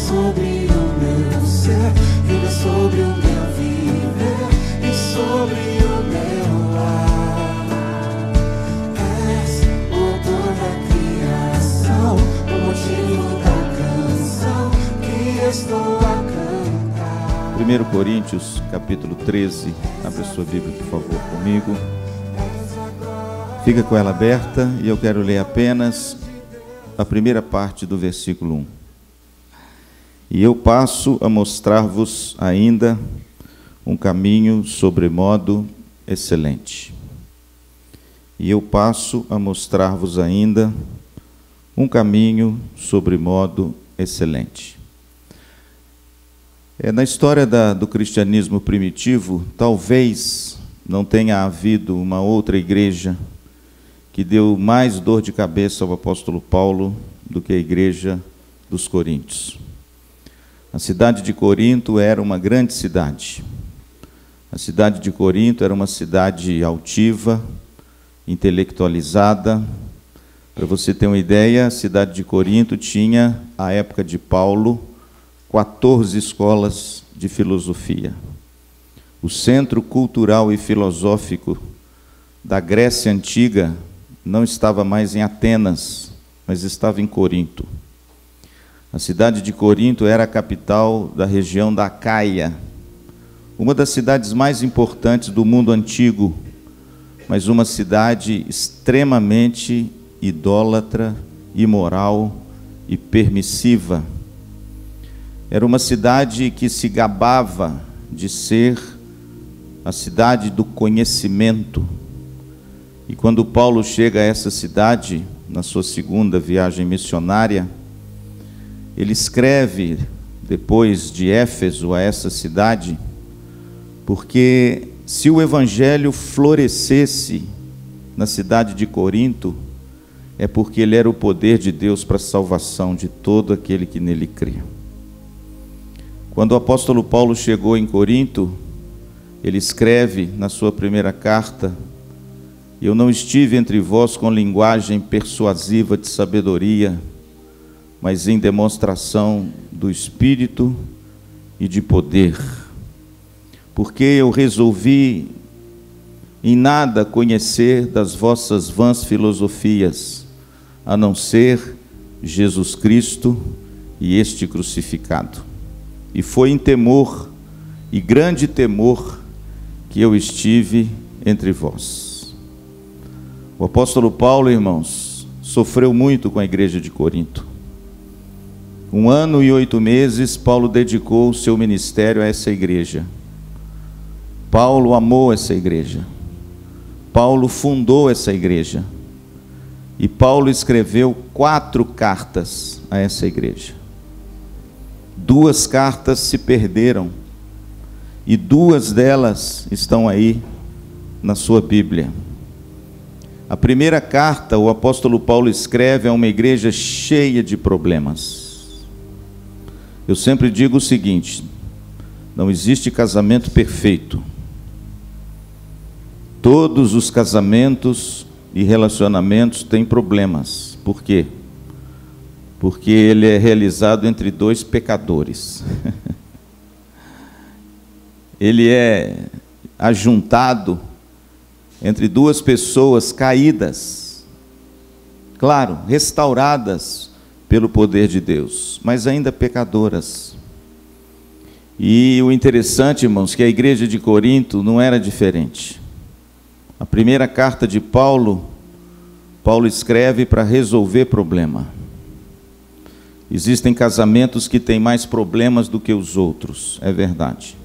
sobre o meu ser, viver sobre o meu viver e sobre o meu lar. És o autor da criação, o motivo da canção que estou a cantar. 1 Coríntios, capítulo 13. Abre a sua Bíblia, por favor, comigo. Fica com ela aberta e eu quero ler apenas a primeira parte do versículo 1. E eu passo a mostrar-vos ainda um caminho sobremodo excelente. E eu passo a mostrar-vos ainda um caminho sobremodo excelente. Na história do cristianismo primitivo, talvez não tenha havido uma outra igreja que deu mais dor de cabeça ao apóstolo Paulo do que a igreja dos Coríntios. A cidade de Corinto era uma grande cidade. A cidade de Corinto era uma cidade altiva, intelectualizada. Para você ter uma ideia, a cidade de Corinto tinha, à época de Paulo, 14 escolas de filosofia. O centro cultural e filosófico da Grécia Antiga não estava mais em Atenas, mas estava em Corinto. A cidade de Corinto era a capital da região da Acaia, uma das cidades mais importantes do mundo antigo, mas uma cidade extremamente idólatra, imoral e permissiva. Era uma cidade que se gabava de ser a cidade do conhecimento. E quando Paulo chega a essa cidade, na sua segunda viagem missionária, ele escreve, depois de Éfeso, a essa cidade, porque se o evangelho florescesse na cidade de Corinto, é porque ele era o poder de Deus para a salvação de todo aquele que nele crê. Quando o apóstolo Paulo chegou em Corinto, ele escreve na sua primeira carta: eu não estive entre vós com linguagem persuasiva de sabedoria, mas em demonstração do Espírito e de poder. Porque eu resolvi em nada conhecer das vossas vãs filosofias, a não ser Jesus Cristo e este crucificado. E foi em temor, e grande temor, que eu estive entre vós. O apóstolo Paulo, irmãos, sofreu muito com a igreja de Corinto. 1 ano e 8 meses, Paulo dedicou o seu ministério a essa igreja. Paulo amou essa igreja. Paulo fundou essa igreja. E Paulo escreveu 4 cartas a essa igreja. 2 cartas se perderam. E 2 delas estão aí na sua Bíblia. A primeira carta, o apóstolo Paulo escreve a uma igreja cheia de problemas. Eu sempre digo o seguinte: não existe casamento perfeito. Todos os casamentos e relacionamentos têm problemas. Por quê? Porque ele é realizado entre 2 pecadores. Ele é ajuntado entre 2 pessoas caídas, claro, restauradas pelo poder de Deus, mas ainda pecadoras. E o interessante, irmãos, que a igreja de Corinto não era diferente. A primeira carta de Paulo, Paulo escreve para resolver problema. Existem casamentos que têm mais problemas do que os outros, é verdade.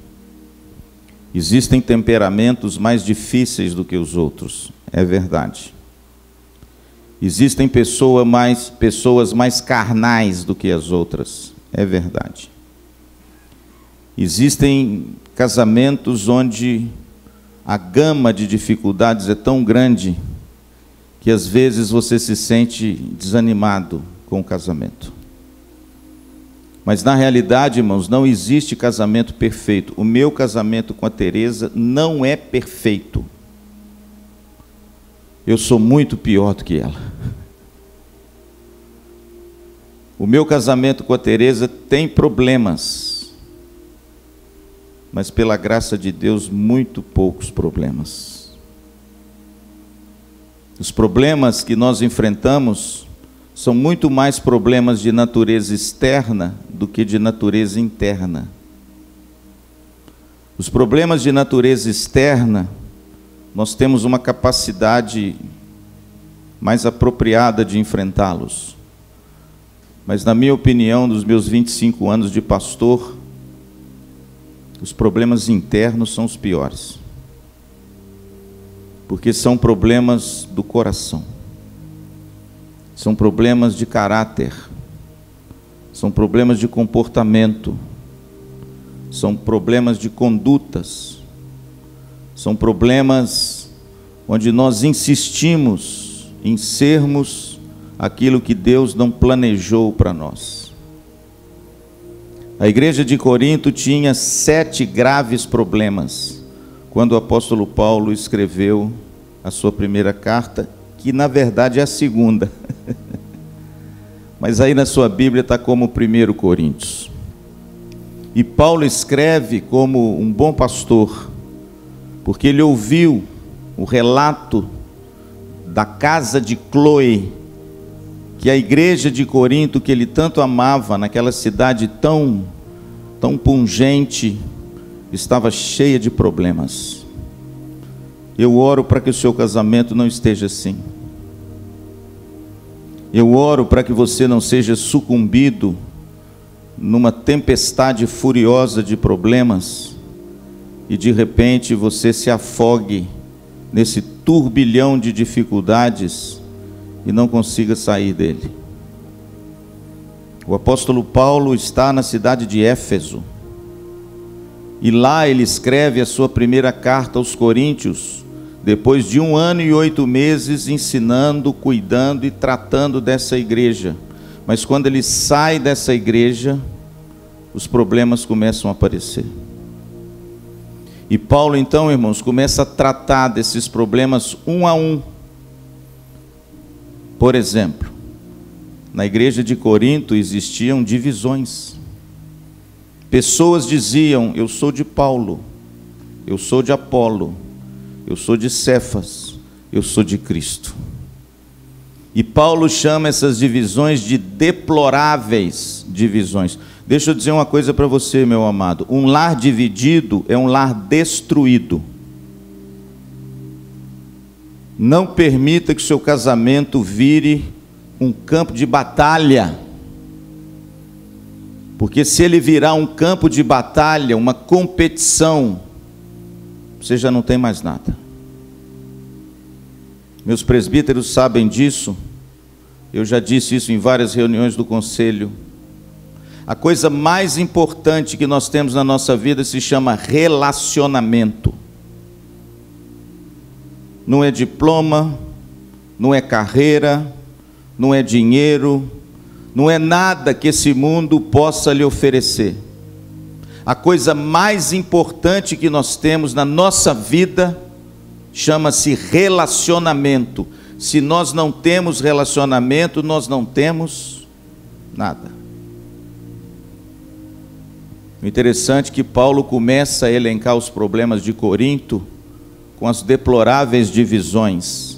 Existem temperamentos mais difíceis do que os outros, é verdade. Existem pessoas mais carnais do que as outras, é verdade. Existem casamentos onde a gama de dificuldades é tão grande que às vezes você se sente desanimado com o casamento. Mas na realidade, irmãos, não existe casamento perfeito. O meu casamento com a Tereza não é perfeito. Eu sou muito pior do que ela. O meu casamento com a Teresa tem problemas, mas pela graça de Deus, muito poucos problemas. Os problemas que nós enfrentamos são muito mais problemas de natureza externa do que de natureza interna. Os problemas de natureza externa, nós temos uma capacidade mais apropriada de enfrentá-los. Mas, na minha opinião, dos meus 25 anos de pastor, os problemas internos são os piores. Porque são problemas do coração. São problemas de caráter. São problemas de comportamento. São problemas de condutas. São problemas onde nós insistimos em sermos aquilo que Deus não planejou para nós. A igreja de Corinto tinha 7 graves problemas quando o apóstolo Paulo escreveu a sua primeira carta, que na verdade é a segunda. Mas aí na sua Bíblia está como 1 Coríntios. E Paulo escreve como um bom pastor, porque ele ouviu o relato da casa de Cloe, que a igreja de Corinto, que ele tanto amava, naquela cidade tão pungente, estava cheia de problemas. Eu oro para que o seu casamento não esteja assim. Eu oro para que você não seja sucumbido numa tempestade furiosa de problemas e de repente você se afogue nesse turbilhão de dificuldades e não consiga sair dele. O apóstolo Paulo está na cidade de Éfeso e lá ele escreve a sua primeira carta aos Coríntios, depois de 1 ano e 8 meses ensinando, cuidando e tratando dessa igreja. Mas quando ele sai dessa igreja, os problemas começam a aparecer. E Paulo então, irmãos, começa a tratar desses problemas um a um. Por exemplo, na igreja de Corinto existiam divisões. Pessoas diziam: eu sou de Paulo, eu sou de Apolo, eu sou de Cefas, eu sou de Cristo. E Paulo chama essas divisões de deploráveis divisões. Deixa eu dizer uma coisa para você, meu amado. Um lar dividido é um lar destruído. Não permita que o seu casamento vire um campo de batalha. Porque se ele virar um campo de batalha, uma competição, você já não tem mais nada. Meus presbíteros sabem disso. Eu já disse isso em várias reuniões do conselho. A coisa mais importante que nós temos na nossa vida se chama relacionamento. Não é diploma, não é carreira, não é dinheiro, não é nada que esse mundo possa lhe oferecer. A coisa mais importante que nós temos na nossa vida chama-se relacionamento. Se nós não temos relacionamento, nós não temos nada. O interessante é que Paulo começa a elencar os problemas de Corinto com as deploráveis divisões.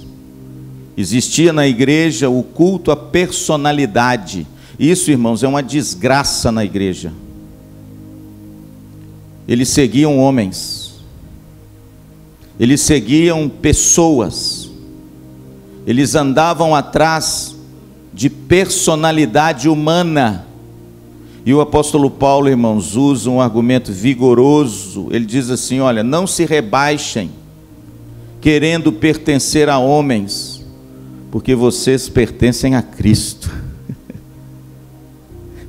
Existia na igreja o culto à personalidade. Isso, irmãos, é uma desgraça na igreja. Eles seguiam homens, eles seguiam pessoas, eles andavam atrás de personalidade humana. E o apóstolo Paulo, irmãos, usa um argumento vigoroso. Ele diz assim: olha, não se rebaixem querendo pertencer a homens, porque vocês pertencem a Cristo.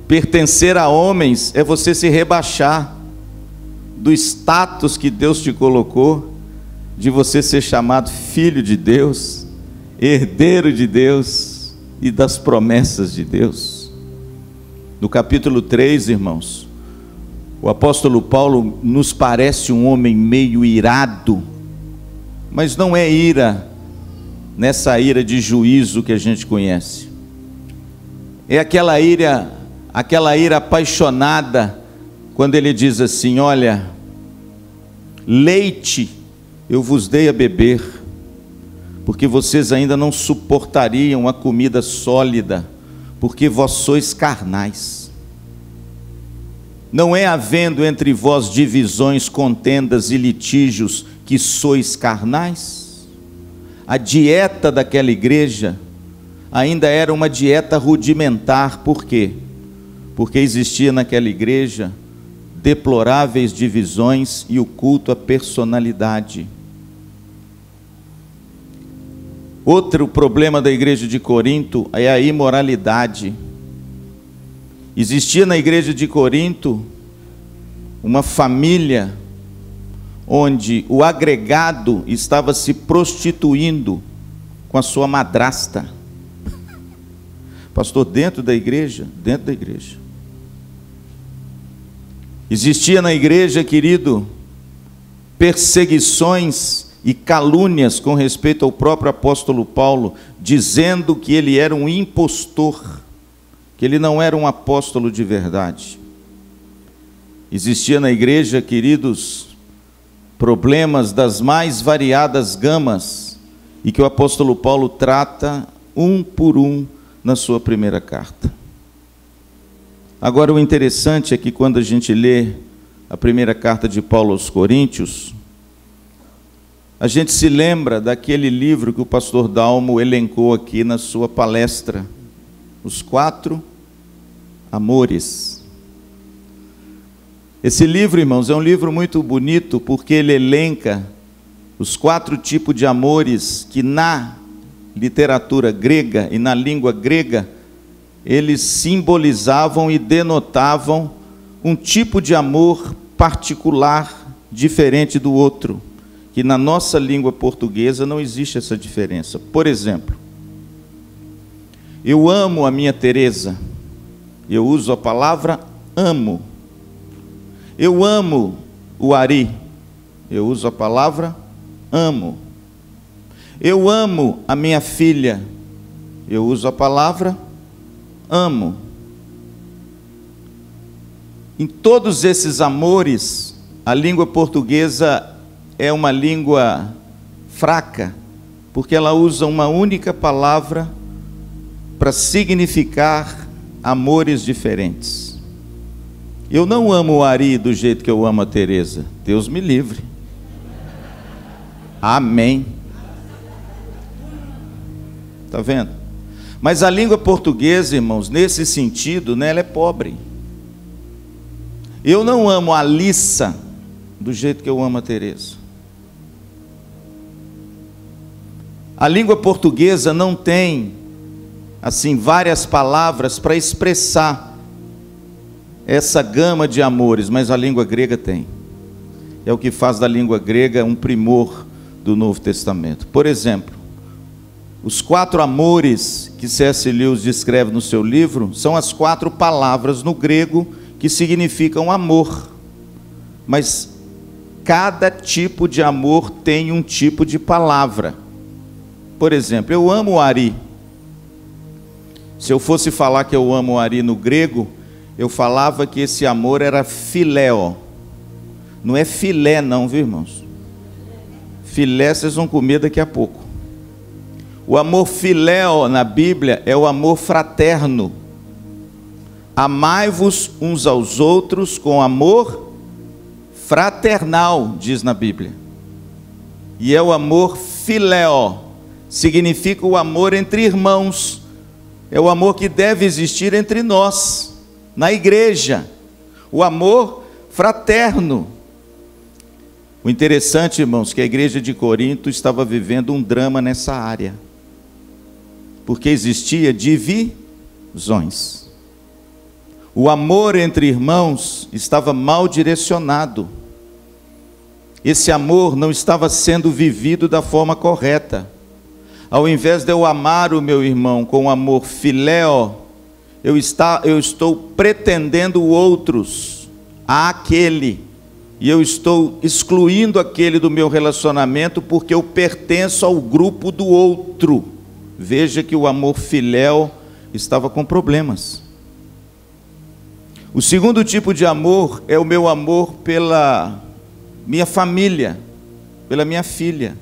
Pertencer a homens é você se rebaixar do status que Deus te colocou, de você ser chamado filho de Deus, herdeiro de Deus e das promessas de Deus. No capítulo 3, irmãos, o apóstolo Paulo nos parece um homem meio irado, mas não é ira, nessa ira de juízo que a gente conhece. É aquela ira apaixonada, quando ele diz assim: olha, leite eu vos dei a beber, porque vocês ainda não suportariam a comida sólida, porque vós sois carnais. Não é havendo entre vós divisões, contendas e litígios, que sois carnais? A dieta daquela igreja ainda era uma dieta rudimentar. Por quê? Porque existia naquela igreja deploráveis divisões e o culto à personalidade. Outro problema da igreja de Corinto é a imoralidade. Existia na igreja de Corinto uma família onde o agregado estava se prostituindo com a sua madrasta. Pastor, dentro da igreja? Dentro da igreja. Existia na igreja, querido, perseguições e calúnias com respeito ao próprio apóstolo Paulo, dizendo que ele era um impostor, que ele não era um apóstolo de verdade. Existia na igreja, queridos, problemas das mais variadas gamas, e que o apóstolo Paulo trata um por um na sua primeira carta. Agora, o interessante é que quando a gente lê a primeira carta de Paulo aos Coríntios, a gente se lembra daquele livro que o pastor Dalmo elencou aqui na sua palestra, Os 4 Amores. Esse livro, irmãos, é um livro muito bonito, porque ele elenca os 4 tipos de amores que na literatura grega e na língua grega, eles simbolizavam e denotavam um tipo de amor particular, diferente do outro, que na nossa língua portuguesa não existe essa diferença. Por exemplo, eu amo a minha Teresa, eu uso a palavra amo. Eu amo o Ari, eu uso a palavra amo. Eu amo a minha filha, eu uso a palavra amo. Em todos esses amores, a língua portuguesa é uma língua fraca, porque ela usa uma única palavra para significar amores diferentes. Eu não amo o Ari do jeito que eu amo a Teresa. Deus me livre. Amém. Está vendo? Mas a língua portuguesa, irmãos, nesse sentido, né, ela é pobre. Eu não amo a Alissa do jeito que eu amo a Teresa. A língua portuguesa não tem, assim, várias palavras para expressar essa gama de amores, mas a língua grega tem. É o que faz da língua grega um primor do Novo Testamento. Por exemplo, os 4 amores que C.S. Lewis descreve no seu livro são as 4 palavras no grego que significam amor. Mas cada tipo de amor tem um tipo de palavra. Por exemplo, eu amo o Ari. Se eu fosse falar que eu amo o Ari no grego, eu falava que esse amor era filéo. Não é filé não, viu, irmãos? Filé vocês vão comer daqui a pouco. O amor filéo na Bíblia é o amor fraterno. Amai-vos uns aos outros com amor fraternal, diz na Bíblia. E é o amor filéo, significa o amor entre irmãos. É o amor que deve existir entre nós, na igreja. O amor fraterno. O interessante, irmãos, que a igreja de Corinto estava vivendo um drama nessa área, porque existia divisões. O amor entre irmãos estava mal direcionado. Esse amor não estava sendo vivido da forma correta. Ao invés de eu amar o meu irmão com amor filéo, eu estou pretendendo outros àquele, e eu estou excluindo aquele do meu relacionamento porque eu pertenço ao grupo do outro. Veja que o amor filéu estava com problemas. O segundo tipo de amor é o meu amor pela minha família, pela minha filha.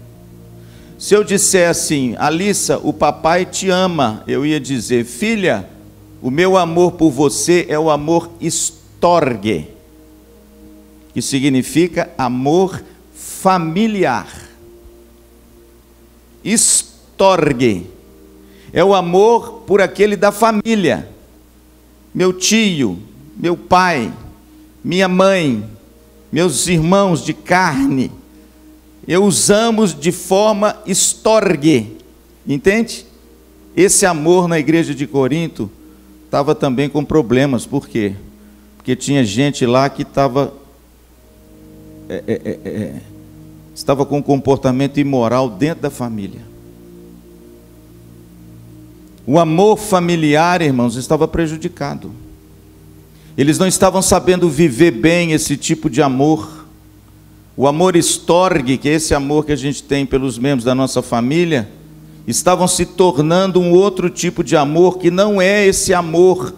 Se eu disser assim, Alissa, o papai te ama, eu ia dizer, filha, o meu amor por você é o amor storge, que significa amor familiar. Storge é o amor por aquele da família, meu tio, meu pai, minha mãe, meus irmãos de carne. Eu os amo de forma storge, entende? Esse amor na igreja de Corinto estava também com problemas. Por quê? Porque tinha gente lá que estava com um comportamento imoral dentro da família. O amor familiar, irmãos, estava prejudicado. Eles não estavam sabendo viver bem esse tipo de amor. O amor storge, que é esse amor que a gente tem pelos membros da nossa família, estavam se tornando um outro tipo de amor, que não é esse amor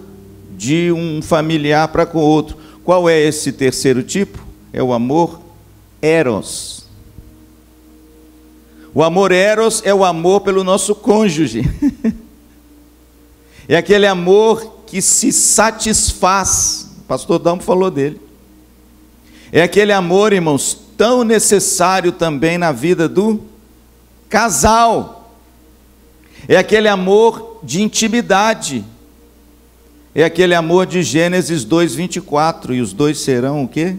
de um familiar para com o outro. Qual é esse terceiro tipo? É o amor eros. O amor eros é o amor pelo nosso cônjuge. É aquele amor que se satisfaz. O pastor Dalmo falou dele. É aquele amor, irmãos, tão necessário também na vida do casal. É aquele amor de intimidade. É aquele amor de Gênesis 2:24. E os dois serão o quê?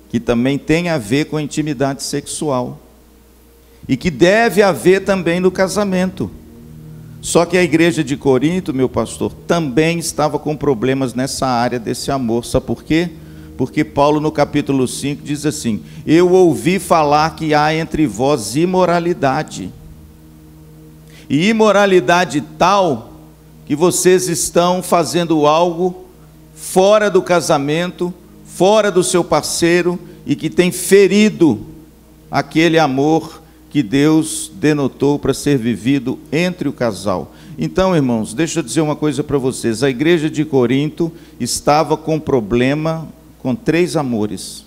Que também tem a ver com a intimidade sexual. E que deve haver também no casamento. Só que a igreja de Corinto, meu pastor, também estava com problemas nessa área desse amor. Sabe por quê? Porque Paulo no capítulo 5 diz assim, eu ouvi falar que há entre vós imoralidade. E imoralidade tal que vocês estão fazendo algo fora do casamento, fora do seu parceiro, e que tem ferido aquele amor que Deus denotou para ser vivido entre o casal. Então, irmãos, deixa eu dizer uma coisa para vocês. A igreja de Corinto estava com problema com 3 amores.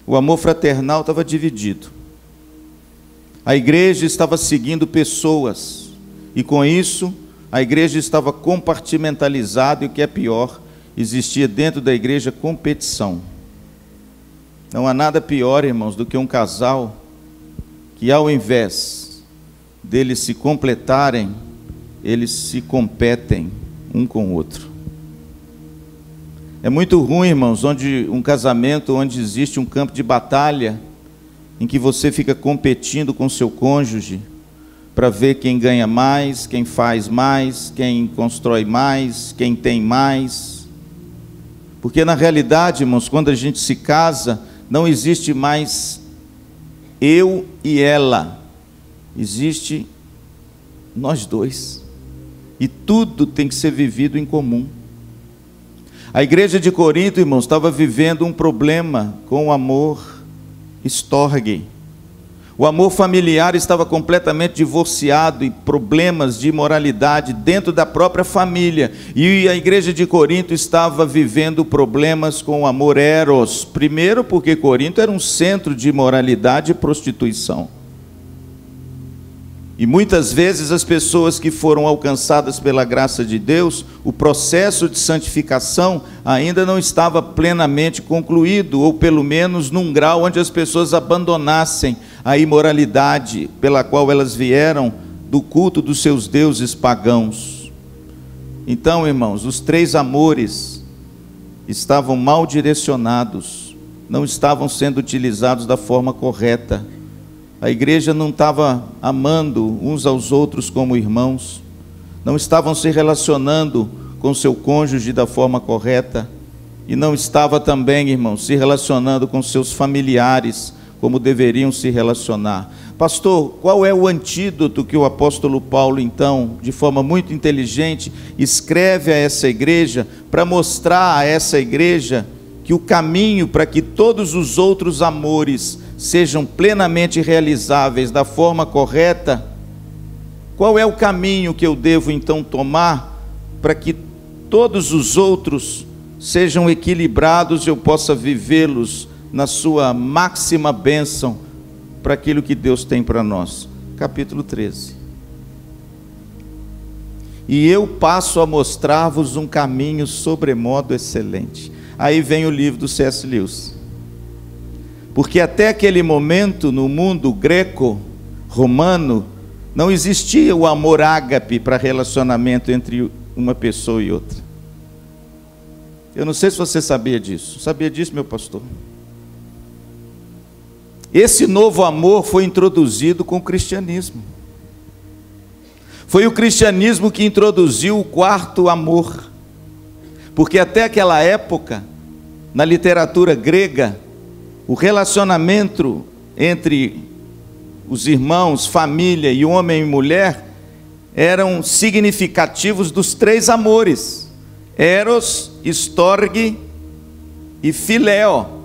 O amor fraternal estava dividido. A igreja estava seguindo pessoas. E com isso, a igreja estava compartimentalizada e o que é pior, existia dentro da igreja competição. Não há nada pior, irmãos, do que um casal que ao invés deles se completarem, eles se competem um com o outro. É muito ruim, irmãos, um casamento onde existe um campo de batalha, em que você fica competindo com seu cônjuge, para ver quem ganha mais, quem faz mais, quem constrói mais, quem tem mais. Porque na realidade, irmãos, quando a gente se casa, não existe mais eu e ela, existe nós dois, e tudo tem que ser vivido em comum. A igreja de Corinto, irmãos, estava vivendo um problema com o amor storge. O amor familiar estava completamente divorciado e problemas de imoralidade dentro da própria família. E a igreja de Corinto estava vivendo problemas com o amor eros. Primeiro porque Corinto era um centro de imoralidade e prostituição. E muitas vezes as pessoas que foram alcançadas pela graça de Deus, o processo de santificação ainda não estava plenamente concluído, ou pelo menos num grau onde as pessoas abandonassem a imoralidade pela qual elas vieram do culto dos seus deuses pagãos. Então, irmãos, os 3 amores estavam mal direcionados, não estavam sendo utilizados da forma correta. A igreja não estava amando uns aos outros como irmãos, não estavam se relacionando com seu cônjuge da forma correta, e não estava também, irmãos, se relacionando com seus familiares como deveriam se relacionar. Pastor, qual é o antídoto que o apóstolo Paulo, então, de forma muito inteligente, escreve a essa igreja, para mostrar a essa igreja que o caminho para que todos os outros amores sejam plenamente realizáveis da forma correta? Qual é o caminho que eu devo então tomar para que todos os outros sejam equilibrados e eu possa vivê-los na sua máxima bênção para aquilo que Deus tem para nós? Capítulo 13. E eu passo a mostrar-vos um caminho sobremodo excelente. Aí vem o livro do C.S. Lewis. Porque até aquele momento, no mundo greco-romano, não existia o amor ágape para relacionamento entre uma pessoa e outra. Eu não sei se você sabia disso. Sabia disso, meu pastor? Esse novo amor foi introduzido com o cristianismo. Foi o cristianismo que introduziu o quarto amor. Porque até aquela época, na literatura grega, o relacionamento entre os irmãos, família e homem e mulher eram significativos dos três amores: eros, storge e filéo.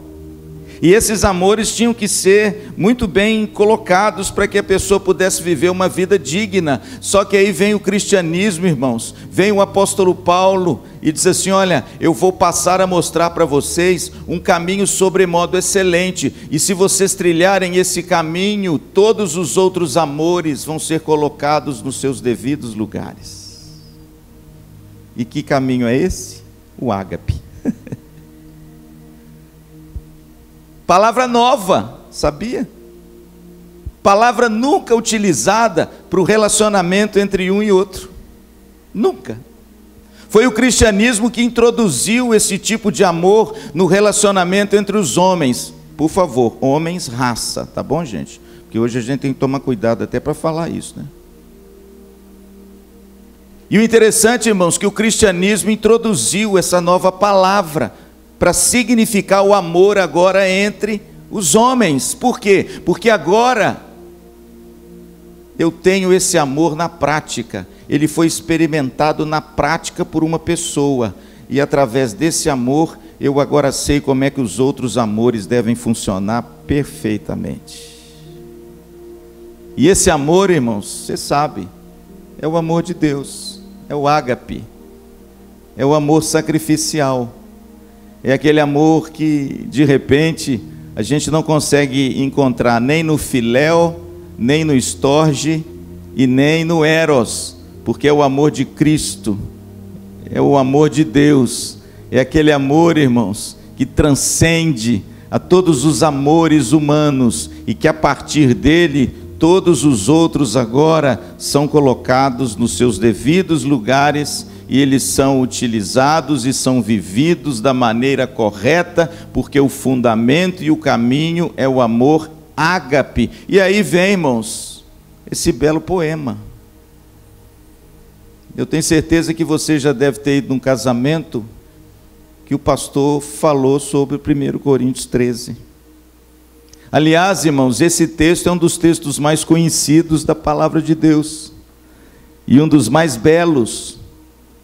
E esses amores tinham que ser muito bem colocados para que a pessoa pudesse viver uma vida digna. Só que aí vem o cristianismo, irmãos, vem o apóstolo Paulo e diz assim: olha, eu vou passar a mostrar para vocês um caminho sobremodo excelente, e se vocês trilharem esse caminho, todos os outros amores vão ser colocados nos seus devidos lugares. E que caminho é esse? O ágape. Palavra nova, sabia? Palavra nunca utilizada para o relacionamento entre um e outro. Nunca. Foi o cristianismo que introduziu esse tipo de amor no relacionamento entre os homens. Por favor, homens, raça, tá bom, gente? Porque hoje a gente tem que tomar cuidado até para falar isso, né? E o interessante, irmãos, que o cristianismo introduziu essa nova palavra para significar o amor agora entre os homens. Por quê? Porque agora eu tenho esse amor na prática. Ele foi experimentado na prática por uma pessoa, e através desse amor eu agora sei como é que os outros amores devem funcionar perfeitamente. E esse amor, irmãos, você sabe, é o amor de Deus, é o ágape, é o amor sacrificial. É aquele amor que, de repente, a gente não consegue encontrar nem no filéu, nem no storge e nem no eros, porque é o amor de Cristo, é o amor de Deus. É aquele amor, irmãos, que transcende a todos os amores humanos e que a partir dele todos os outros agora são colocados nos seus devidos lugares, e eles são utilizados e são vividos da maneira correta, porque o fundamento e o caminho é o amor ágape. E aí vem, irmãos, esse belo poema. Eu tenho certeza que você já deve ter ido num casamento que o pastor falou sobre 1 Coríntios 13. Aliás, irmãos, esse texto é um dos textos mais conhecidos da palavra de Deus, e um dos mais belos,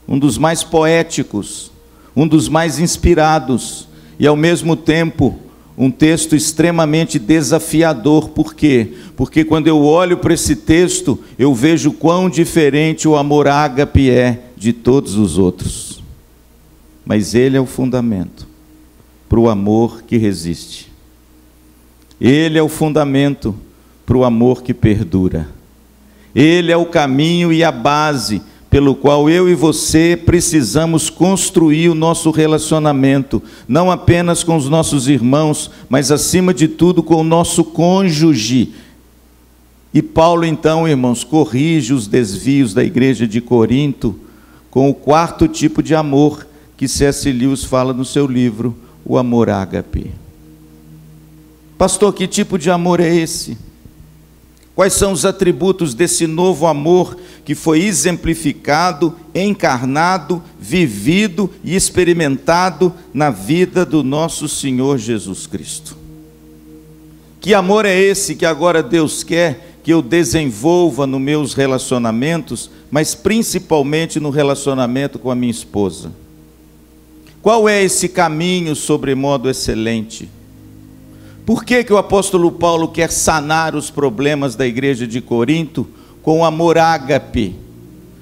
um dos mais poéticos, um dos mais inspirados, e ao mesmo tempo um texto extremamente desafiador. Por quê? Porque quando eu olho para esse texto, eu vejo quão diferente o amor ágape é de todos os outros. Mas ele é o fundamento para o amor que resiste. Ele é o fundamento para o amor que perdura. Ele é o caminho e a base pelo qual eu e você precisamos construir o nosso relacionamento, não apenas com os nossos irmãos, mas acima de tudo com o nosso cônjuge. E Paulo então, irmãos, corrige os desvios da igreja de Corinto com o quarto tipo de amor que C.S. Lewis fala no seu livro, o amor ágape. Pastor, que tipo de amor é esse? Quais são os atributos desse novo amor que foi exemplificado, encarnado, vivido e experimentado na vida do nosso Senhor Jesus Cristo? Que amor é esse que agora Deus quer que eu desenvolva nos meus relacionamentos, mas principalmente no relacionamento com a minha esposa? Qual é esse caminho sobremodo excelente? Por que o apóstolo Paulo quer sanar os problemas da igreja de Corinto? com o amor ágape.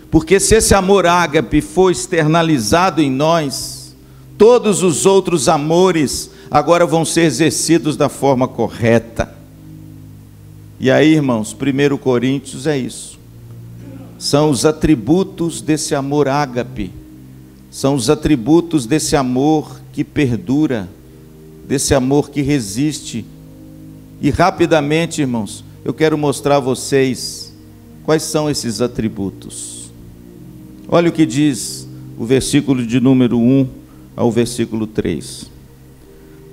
Porque se esse amor ágape for externalizado em nós, todos os outros amores agora vão ser exercidos da forma correta. E aí, irmãos, 1 Coríntios é isso. São os atributos desse amor ágape. São os atributos desse amor que perdura, desse amor que resiste. E rapidamente, irmãos, eu quero mostrar a vocês quais são esses atributos. Olha o que diz o versículo de número 1 ao versículo 3.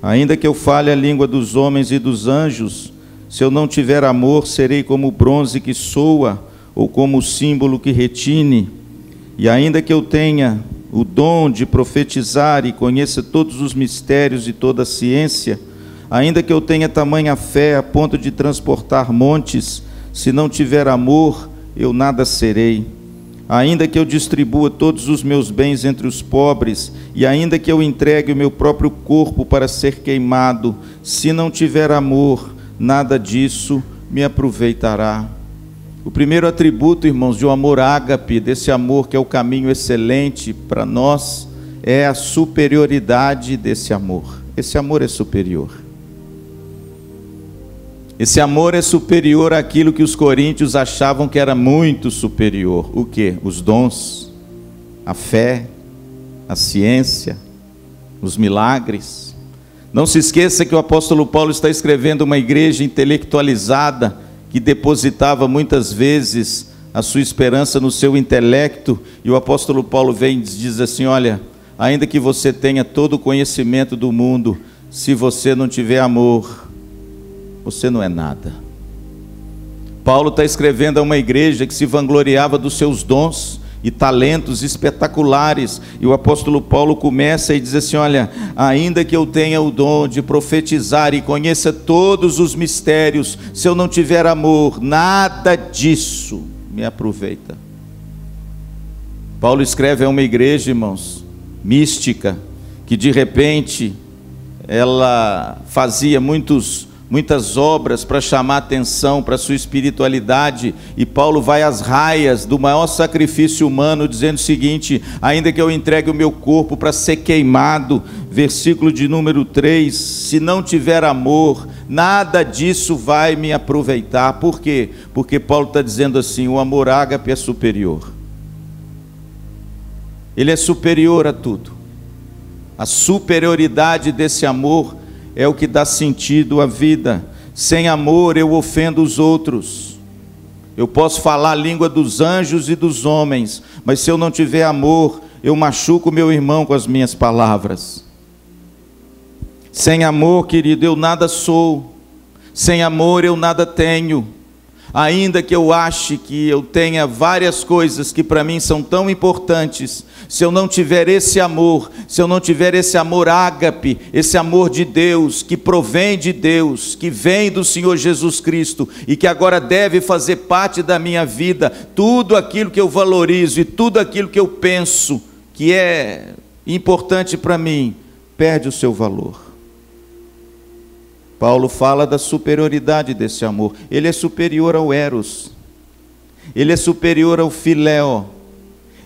Ainda que eu fale a língua dos homens e dos anjos, se eu não tiver amor, serei como o bronze que soa, ou como o símbolo que retine. E ainda que eu tenha o dom de profetizar e conheça todos os mistérios e toda a ciência, ainda que eu tenha tamanha fé a ponto de transportar montes, se não tiver amor, eu nada serei. Ainda que eu distribua todos os meus bens entre os pobres, e ainda que eu entregue o meu próprio corpo para ser queimado, se não tiver amor, nada disso me aproveitará. O primeiro atributo, irmãos, de um amor ágape, desse amor que é o caminho excelente para nós, é a superioridade desse amor. Esse amor é superior. Esse amor é superior àquilo que os coríntios achavam que era muito superior. O quê? Os dons, a fé, a ciência, os milagres. Não se esqueça que o apóstolo Paulo está escrevendo uma igreja intelectualizada, que depositava muitas vezes a sua esperança no seu intelecto, e o apóstolo Paulo vem e diz assim: olha, ainda que você tenha todo o conhecimento do mundo, se você não tiver amor, você não é nada. Paulo está escrevendo a uma igreja que se vangloriava dos seus dons e talentos espetaculares, e o apóstolo Paulo começa e diz assim: olha, ainda que eu tenha o dom de profetizar e conheça todos os mistérios, se eu não tiver amor, nada disso me aproveita. Paulo escreve a uma igreja, irmãos, mística, que de repente ela fazia muitas obras para chamar atenção para a sua espiritualidade, e Paulo vai às raias do maior sacrifício humano, dizendo o seguinte: ainda que eu entregue o meu corpo para ser queimado, versículo de número 3, se não tiver amor, nada disso vai me aproveitar. Por quê? Porque Paulo está dizendo assim: o amor ágape é superior. Ele é superior a tudo. A superioridade desse amor é o que dá sentido à vida. Sem amor eu ofendo os outros. Eu posso falar a língua dos anjos e dos homens, mas se eu não tiver amor, eu machuco meu irmão com as minhas palavras. Sem amor, querido, eu nada sou. Sem amor eu nada tenho. Ainda que eu ache que eu tenha várias coisas que para mim são tão importantes, se eu não tiver esse amor, se eu não tiver esse amor ágape, esse amor de Deus, que provém de Deus, que vem do Senhor Jesus Cristo, e que agora deve fazer parte da minha vida, tudo aquilo que eu valorizo e tudo aquilo que eu penso que é importante para mim, perde o seu valor. Paulo fala da superioridade desse amor. Ele é superior ao eros, ele é superior ao filéo,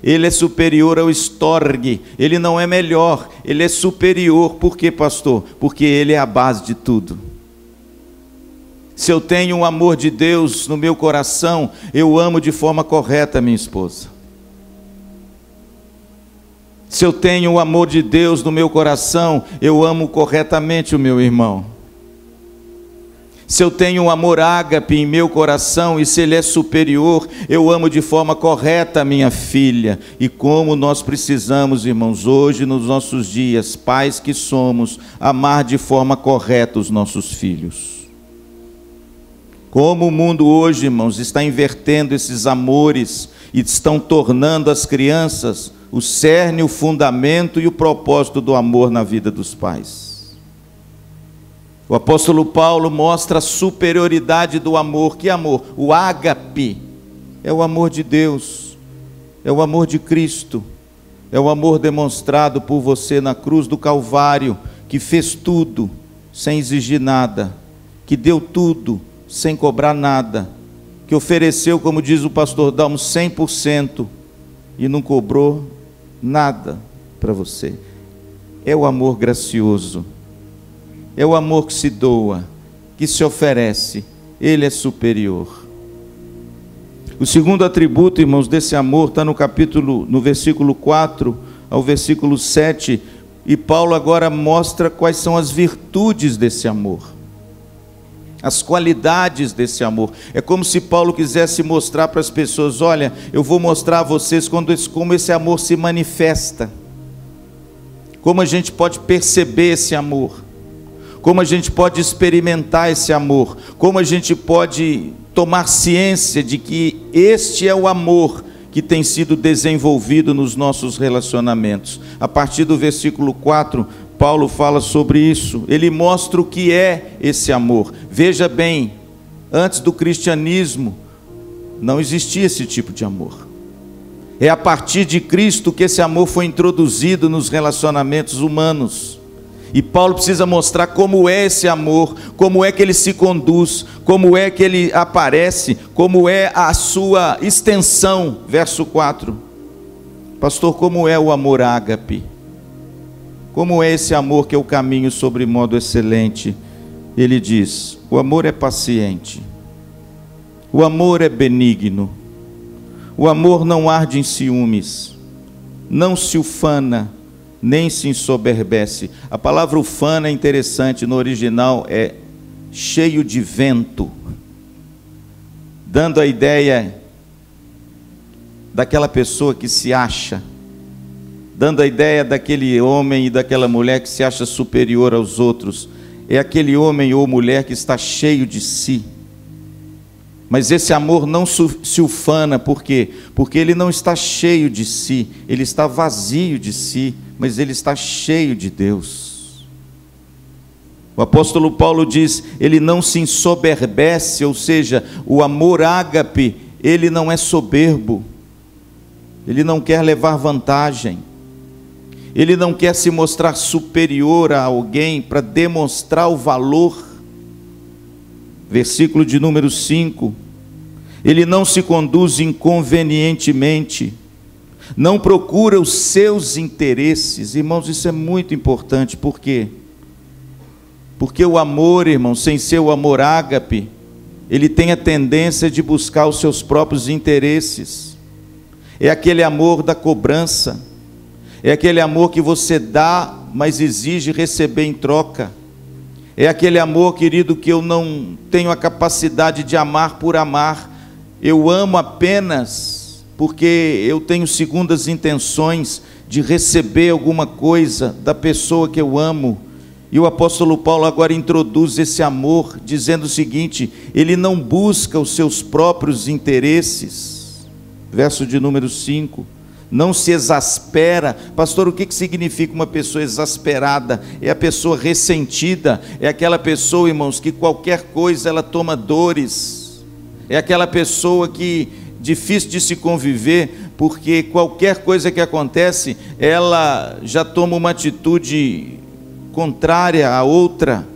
ele é superior ao estorgue. Ele não é melhor, ele é superior. Por quê, pastor? Porque ele é a base de tudo. Se eu tenho o amor de Deus no meu coração, eu amo de forma correta a minha esposa. Se eu tenho o amor de Deus no meu coração, eu amo corretamente o meu irmão. Se eu tenho um amor ágape em meu coração, e se ele é superior, eu amo de forma correta a minha filha. E como nós precisamos, irmãos, hoje nos nossos dias, pais que somos, amar de forma correta os nossos filhos. Como o mundo hoje, irmãos, está invertendo esses amores e estão tornando as crianças o cerne, o fundamento e o propósito do amor na vida dos pais. O apóstolo Paulo mostra a superioridade do amor. Que amor? O ágape é o amor de Deus, é o amor de Cristo, é o amor demonstrado por você na cruz do Calvário, que fez tudo sem exigir nada, que deu tudo sem cobrar nada, que ofereceu, como diz o pastor Dalmo, 100% e não cobrou nada para você. É o amor gracioso, é o amor que se doa, que se oferece. Ele é superior. O segundo atributo, irmãos, desse amor está no versículo 4 ao versículo 7, e Paulo agora mostra quais são as virtudes desse amor, as qualidades desse amor. É como se Paulo quisesse mostrar para as pessoas: olha, eu vou mostrar a vocês como esse amor se manifesta, como a gente pode perceber esse amor, como a gente pode experimentar esse amor, como a gente pode tomar ciência de que este é o amor que tem sido desenvolvido nos nossos relacionamentos. A partir do versículo 4, Paulo fala sobre isso. Ele mostra o que é esse amor. Veja bem, antes do cristianismo não existia esse tipo de amor. É a partir de Cristo que esse amor foi introduzido nos relacionamentos humanos. E Paulo precisa mostrar como é esse amor, como é que ele se conduz, como é que ele aparece, como é a sua extensão. Verso 4. Pastor, como é o amor ágape? Como é esse amor que eu caminho sobre modo excelente? Ele diz: o amor é paciente, o amor é benigno, o amor não arde em ciúmes, não se ufana, nem se ensoberbece. A palavra ufana é interessante, no original é cheio de vento, dando a ideia daquela pessoa que se acha, dando a ideia daquele homem e daquela mulher que se acha superior aos outros. É aquele homem ou mulher que está cheio de si. Mas esse amor não se ufana, por quê? Porque ele não está cheio de si, ele está vazio de si, mas ele está cheio de Deus. O apóstolo Paulo diz: ele não se ensoberbece, ou seja, o amor ágape, ele não é soberbo, ele não quer levar vantagem, ele não quer se mostrar superior a alguém para demonstrar o valor. Versículo de número 5, ele não se conduz inconvenientemente, não procura os seus interesses. Irmãos, isso é muito importante. Por quê? Porque o amor, irmãos, sem ser o amor ágape, ele tem a tendência de buscar os seus próprios interesses. É aquele amor da cobrança, é aquele amor que você dá, mas exige receber em troca. É aquele amor, querido, que eu não tenho a capacidade de amar por amar. Eu amo apenas porque eu tenho segundas intenções de receber alguma coisa da pessoa que eu amo. E o apóstolo Paulo agora introduz esse amor, dizendo o seguinte: ele não busca os seus próprios interesses. Verso de número 5. Não se exaspera. Pastor, o que significa uma pessoa exasperada? É a pessoa ressentida, é aquela pessoa, irmãos, que qualquer coisa ela toma dores, é aquela pessoa que difícil de se conviver, porque qualquer coisa que acontece, ela já toma uma atitude contrária à outra.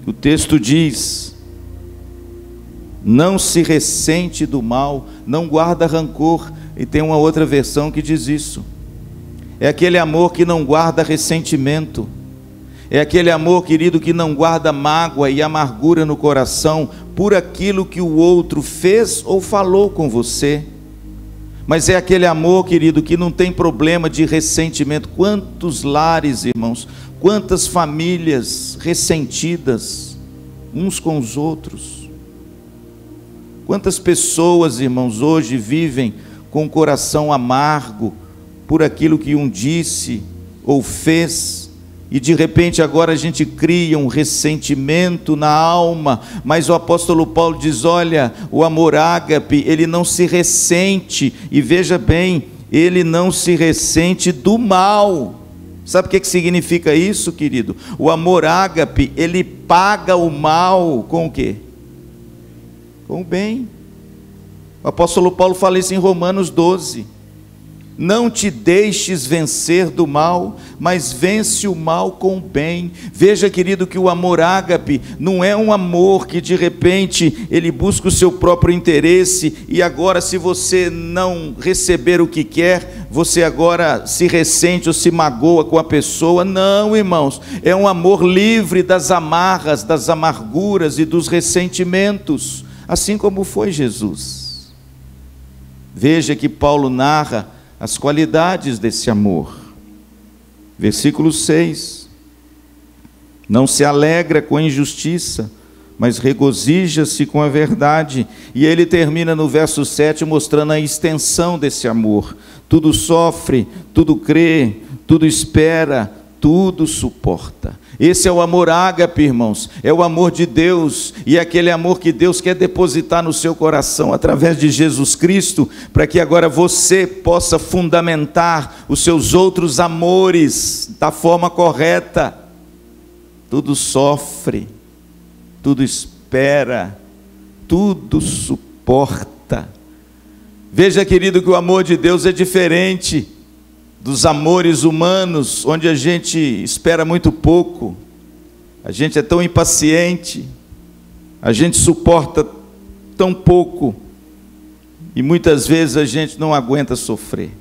O texto diz: não se ressente do mal, não guarda rancor. E tem uma outra versão que diz isso. É aquele amor que não guarda ressentimento. É aquele amor, querido, que não guarda mágoa e amargura no coração por aquilo que o outro fez ou falou com você. Mas é aquele amor, querido, que não tem problema de ressentimento. Quantos lares, irmãos, quantas famílias ressentidas uns com os outros. Quantas pessoas, irmãos, hoje vivem com o coração amargo por aquilo que um disse ou fez, e de repente agora a gente cria um ressentimento na alma. Mas o apóstolo Paulo diz: olha, o amor ágape, ele não se ressente, e veja bem, ele não se ressente do mal. Sabe o que significa isso, querido? O amor ágape, ele paga o mal com o quê? Com o bem. O apóstolo Paulo fala isso em Romanos 12. Não te deixes vencer do mal, mas vence o mal com o bem. Veja, querido, que o amor ágape não é um amor que de repente ele busca o seu próprio interesse e agora, se você não receber o que quer, você agora se ressente ou se magoa com a pessoa. Não, irmãos, é um amor livre das amarras, das amarguras e dos ressentimentos, assim como foi Jesus. Veja que Paulo narra as qualidades desse amor. Versículo 6. Não se alegra com a injustiça, mas regozija-se com a verdade. E ele termina no verso 7 mostrando a extensão desse amor. Tudo sofre, tudo crê, tudo espera, tudo suporta. Esse é o amor ágape, irmãos, é o amor de Deus, e é aquele amor que Deus quer depositar no seu coração, através de Jesus Cristo, para que agora você possa fundamentar os seus outros amores da forma correta. Tudo sofre, tudo espera, tudo suporta. Veja, querido, que o amor de Deus é diferente dos amores humanos, onde a gente espera muito pouco, a gente é tão impaciente, a gente suporta tão pouco, e muitas vezes a gente não aguenta sofrer.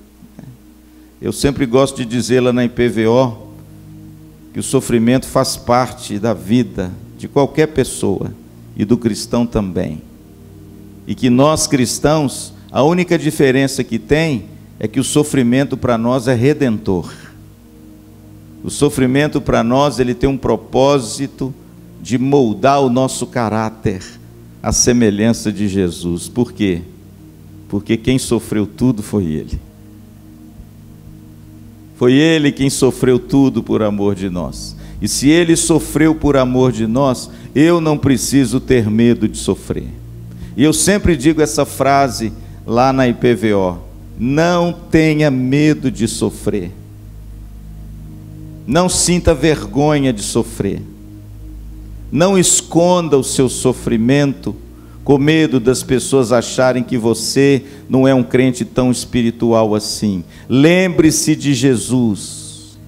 Eu sempre gosto de dizer lá na IPVO, que o sofrimento faz parte da vida de qualquer pessoa, e do cristão também, e que nós cristãos, a única diferença que tem, é que o sofrimento para nós é redentor. O sofrimento para nós, ele tem um propósito de moldar o nosso caráter à semelhança de Jesus. Por quê? Porque quem sofreu tudo foi Ele. Foi Ele quem sofreu tudo por amor de nós. E se Ele sofreu por amor de nós, eu não preciso ter medo de sofrer. E eu sempre digo essa frase lá na IPVO: não tenha medo de sofrer. Não sinta vergonha de sofrer. Não esconda o seu sofrimento com medo das pessoas acharem que você não é um crente tão espiritual assim. Lembre-se de Jesus.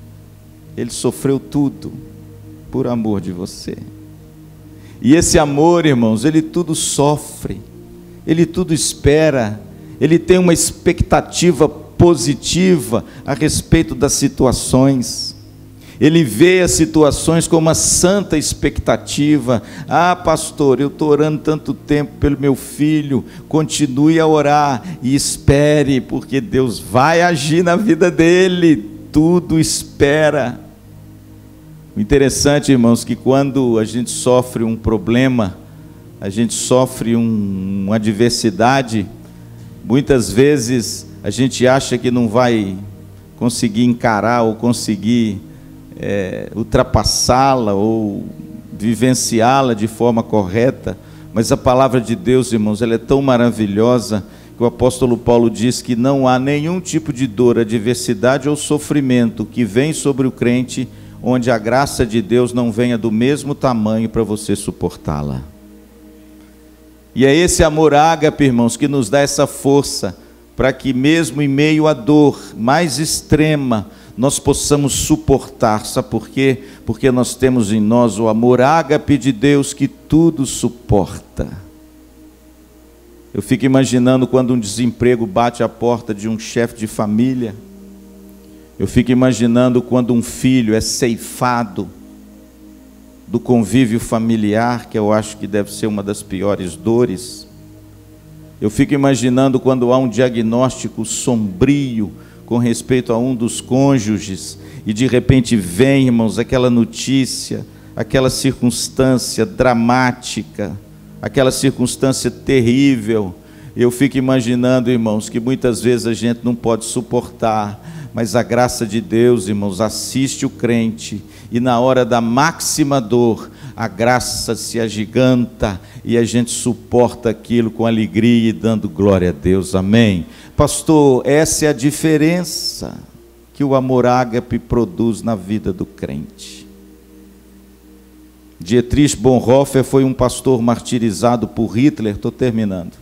Ele sofreu tudo por amor de você. E esse amor, irmãos, ele tudo sofre, ele tudo espera, ele tem uma expectativa positiva a respeito das situações. Ele vê as situações com uma santa expectativa. Ah, pastor, eu estou orando tanto tempo pelo meu filho. Continue a orar e espere, porque Deus vai agir na vida dele. Tudo espera. O interessante, irmãos, que quando a gente sofre um problema, a gente sofre uma adversidade, muitas vezes a gente acha que não vai conseguir encarar ou conseguir ultrapassá-la ou vivenciá-la de forma correta, mas a palavra de Deus, irmãos, ela é tão maravilhosa que o apóstolo Paulo diz que não há nenhum tipo de dor, adversidade ou sofrimento que vem sobre o crente onde a graça de Deus não venha do mesmo tamanho para você suportá-la. E é esse amor ágape, irmãos, que nos dá essa força para que mesmo em meio à dor mais extrema, nós possamos suportar. Sabe por quê? Porque nós temos em nós o amor ágape de Deus que tudo suporta. Eu fico imaginando quando um desemprego bate à porta de um chefe de família. Eu fico imaginando quando um filho é ceifado do convívio familiar, que eu acho que deve ser uma das piores dores. Eu fico imaginando quando há um diagnóstico sombrio com respeito a um dos cônjuges, e de repente vem, irmãos, aquela notícia, aquela circunstância dramática, aquela circunstância terrível. Eu fico imaginando, irmãos, que muitas vezes a gente não pode suportar, mas a graça de Deus, irmãos, assiste o crente, e na hora da máxima dor, a graça se agiganta, e a gente suporta aquilo com alegria e dando glória a Deus, amém? Pastor, essa é a diferença que o amor ágape produz na vida do crente. Dietrich Bonhoeffer foi um pastor martirizado por Hitler, estou terminando.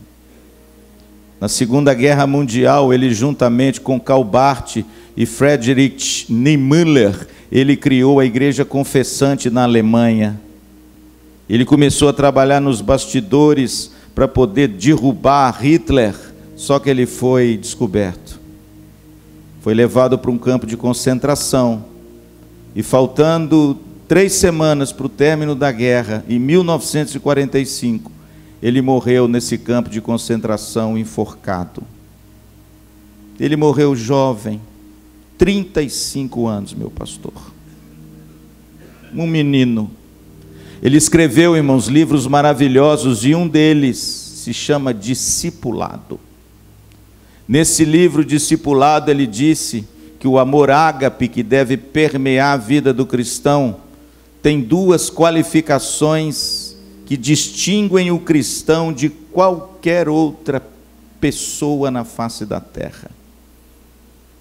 Na Segunda Guerra Mundial, ele juntamente com Karl Barth e Friedrich Niemöller, ele criou a Igreja Confessante na Alemanha. Ele começou a trabalhar nos bastidores para poder derrubar Hitler, só que ele foi descoberto. Foi levado para um campo de concentração e, faltando 3 semanas para o término da guerra, em 1945, ele morreu nesse campo de concentração enforcado. Ele morreu jovem, 35 anos, meu pastor. Um menino. Ele escreveu, irmãos, livros maravilhosos, e um deles se chama Discipulado. Nesse livro, Discipulado, ele disse que o amor ágape, que deve permear a vida do cristão, tem 2 qualificações que distinguem o cristão de qualquer outra pessoa na face da terra.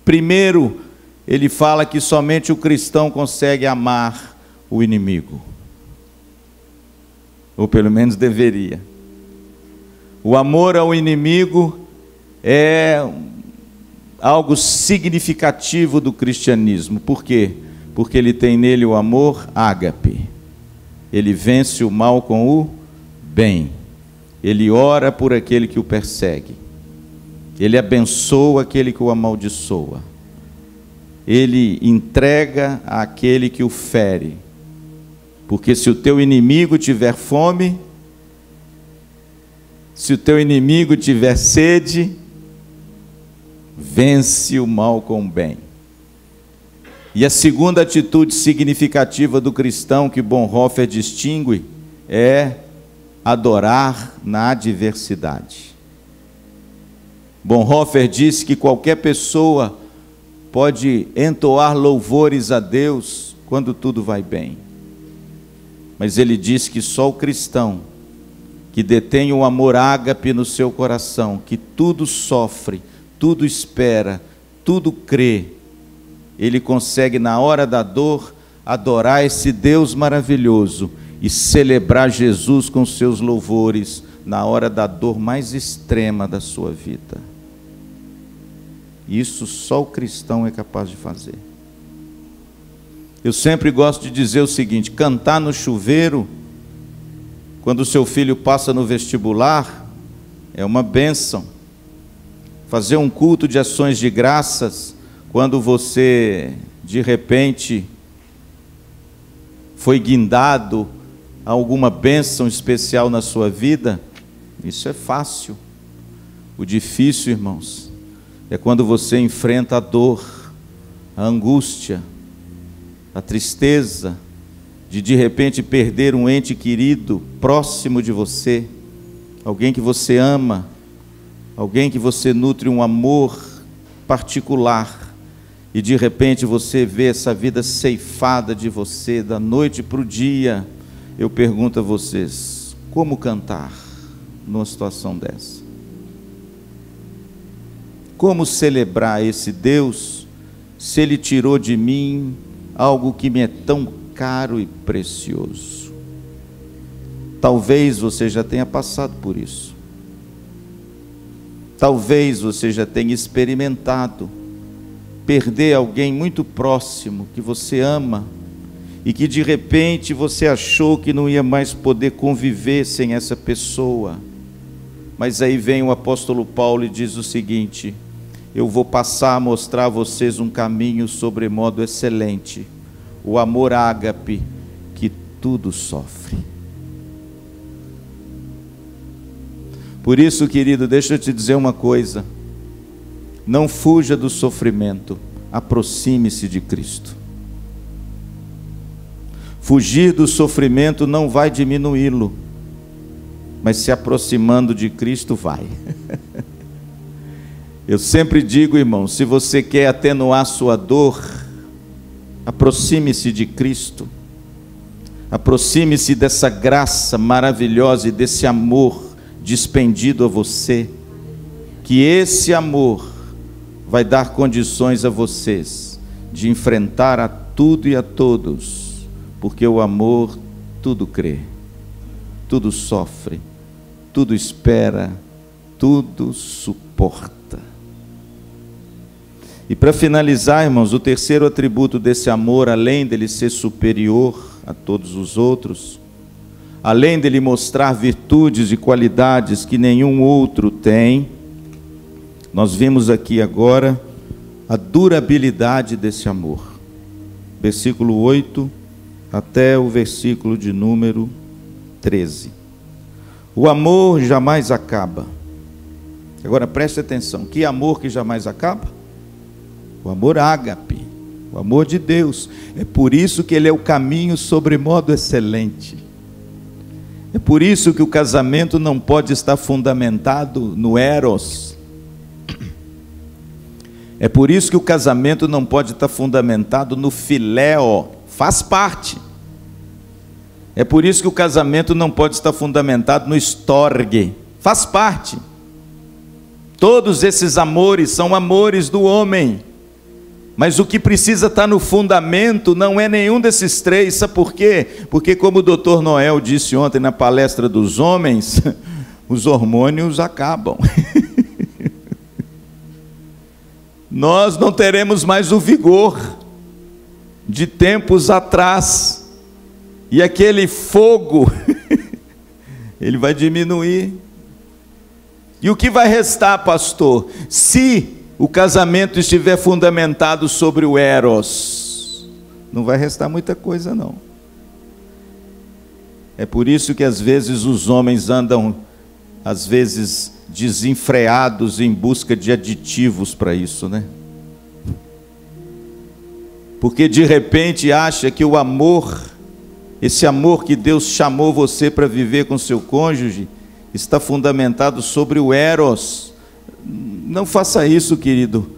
Primeiro, ele fala que somente o cristão consegue amar o inimigo. Ou pelo menos deveria. O amor ao inimigo é algo significativo do cristianismo. Por quê? Porque ele tem nele o amor ágape. Ele vence o mal com o bem. Ele ora por aquele que o persegue. Ele abençoa aquele que o amaldiçoa. Ele entrega àquele que o fere. Porque se o teu inimigo tiver fome, se o teu inimigo tiver sede, vence o mal com o bem. E a segunda atitude significativa do cristão que Bonhoeffer distingue é adorar na adversidade. Bonhoeffer disse que qualquer pessoa pode entoar louvores a Deus quando tudo vai bem. Mas ele diz que só o cristão que detém o amor ágape no seu coração, que tudo sofre, tudo espera, tudo crê, ele consegue na hora da dor adorar esse Deus maravilhoso e celebrar Jesus com seus louvores na hora da dor mais extrema da sua vida. Isso só o cristão é capaz de fazer. Eu sempre gosto de dizer o seguinte: cantar no chuveiro, quando o seu filho passa no vestibular, é uma bênção. Fazer um culto de ações de graças, quando você, de repente, foi guindado a alguma bênção especial na sua vida, isso é fácil. O difícil, irmãos, é quando você enfrenta a dor, a angústia, a tristeza de repente perder um ente querido próximo de você, alguém que você ama, alguém que você nutre um amor particular, e de repente você vê essa vida ceifada de você, da noite para o dia. Eu pergunto a vocês, como cantar numa situação dessa? Como celebrar esse Deus, se Ele tirou de mim algo que me é tão caro e precioso? Talvez você já tenha passado por isso. Talvez você já tenha experimentado perder alguém muito próximo, que você ama, e que de repente você achou que não ia mais poder conviver sem essa pessoa. Mas aí vem o apóstolo Paulo e diz o seguinte: eu vou passar a mostrar a vocês um caminho sobremodo excelente, o amor ágape, que tudo sofre. Por isso, querido, deixa eu te dizer uma coisa: não fuja do sofrimento, aproxime-se de Cristo. Fugir do sofrimento não vai diminuí-lo, mas se aproximando de Cristo vai. Eu sempre digo, irmão, se você quer atenuar sua dor, aproxime-se de Cristo, aproxime-se dessa graça maravilhosa e desse amor despendido a você, que esse amor vai dar condições a vocês de enfrentar a tudo e a todos, porque o amor tudo crê, tudo sofre, tudo espera, tudo suporta. importa. E para finalizar, irmãos, o terceiro atributo desse amor, além dele ser superior a todos os outros, além dele mostrar virtudes e qualidades que nenhum outro tem, nós vimos aqui agora a durabilidade desse amor. Versículo 8 até o versículo de número 13. O amor jamais acaba. Agora preste atenção, que amor que jamais acaba? O amor ágape, o amor de Deus. É por isso que ele é o caminho sobremodo excelente. É por isso que o casamento não pode estar fundamentado no eros. É por isso que o casamento não pode estar fundamentado no filéo. Faz parte. É por isso que o casamento não pode estar fundamentado no storge. Faz parte. Todos esses amores são amores do homem. Mas o que precisa estar no fundamento não é nenhum desses três. Sabe por quê? Porque, como o Dr. Noel disse ontem na palestra dos homens, os hormônios acabam. Nós não teremos mais o vigor de tempos atrás. E aquele fogo, ele vai diminuir. E o que vai restar, pastor? Se o casamento estiver fundamentado sobre o eros, não vai restar muita coisa não. É por isso que às vezes os homens andam, às vezes, desenfreados em busca de aditivos para isso, né? Porque de repente acha que o amor, esse amor que Deus chamou você para viver com seu cônjuge, está fundamentado sobre o eros. Não faça isso, querido,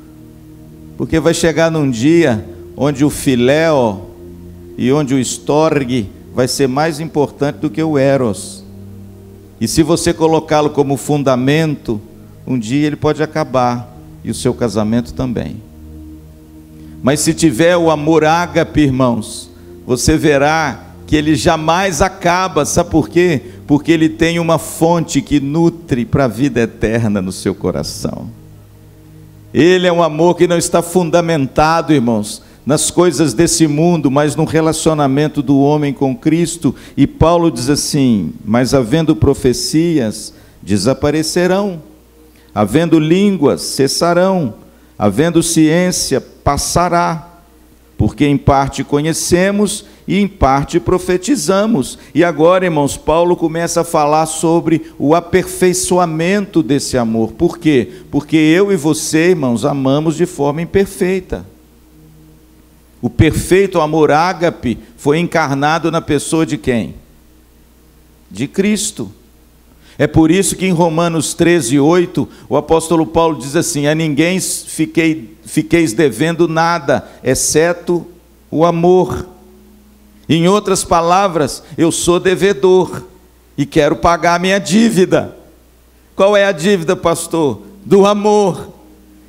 porque vai chegar num dia onde o filéo e onde o storge vai ser mais importante do que o eros. E se você colocá-lo como fundamento, um dia ele pode acabar, e o seu casamento também. Mas se tiver o amor ágape, irmãos, você verá que ele jamais acaba. Sabe por quê? Porque ele tem uma fonte que nutre para a vida eterna no seu coração. Ele é um amor que não está fundamentado, irmãos, nas coisas desse mundo, mas no relacionamento do homem com Cristo. E Paulo diz assim: mas havendo profecias, desaparecerão, havendo línguas, cessarão, havendo ciência, passará, porque em parte conhecemos e em parte profetizamos. E agora, irmãos, Paulo começa a falar sobre o aperfeiçoamento desse amor. Por quê? Porque eu e você, irmãos, amamos de forma imperfeita. O perfeito amor ágape foi encarnado na pessoa de quem? De Cristo. É por isso que em Romanos 13:8, o apóstolo Paulo diz assim: a ninguém fiqueis devendo nada, exceto o amor. Em outras palavras, eu sou devedor e quero pagar a minha dívida. Qual é a dívida, pastor? Do amor.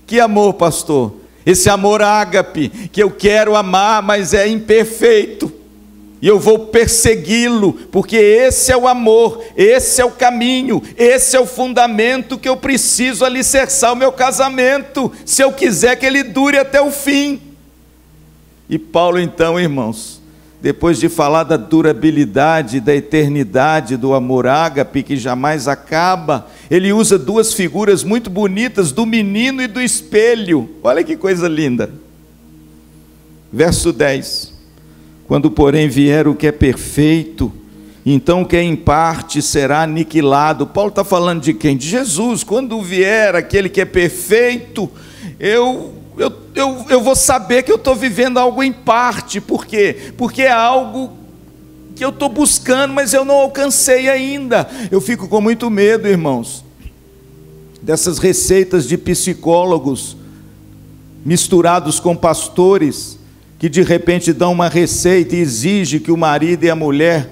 Que amor, pastor? Esse amor ágape, que eu quero amar, mas é imperfeito. E eu vou persegui-lo, porque esse é o amor, esse é o caminho, esse é o fundamento que eu preciso alicerçar o meu casamento, se eu quiser que ele dure até o fim. E Paulo então, irmãos, depois de falar da durabilidade, da eternidade do amor ágape que jamais acaba, ele usa duas figuras muito bonitas, do menino e do espelho. Olha que coisa linda. Verso 10. Quando, porém, vier o que é perfeito, então o que é em parte será aniquilado. Paulo está falando de quem? De Jesus. Quando vier aquele que é perfeito, eu vou saber que eu estou vivendo algo em parte. Por quê? Porque é algo que eu estou buscando, mas eu não alcancei ainda. Eu fico com muito medo, irmãos, dessas receitas de psicólogos misturados com pastores, que de repente dão uma receita e exigem que o marido e a mulher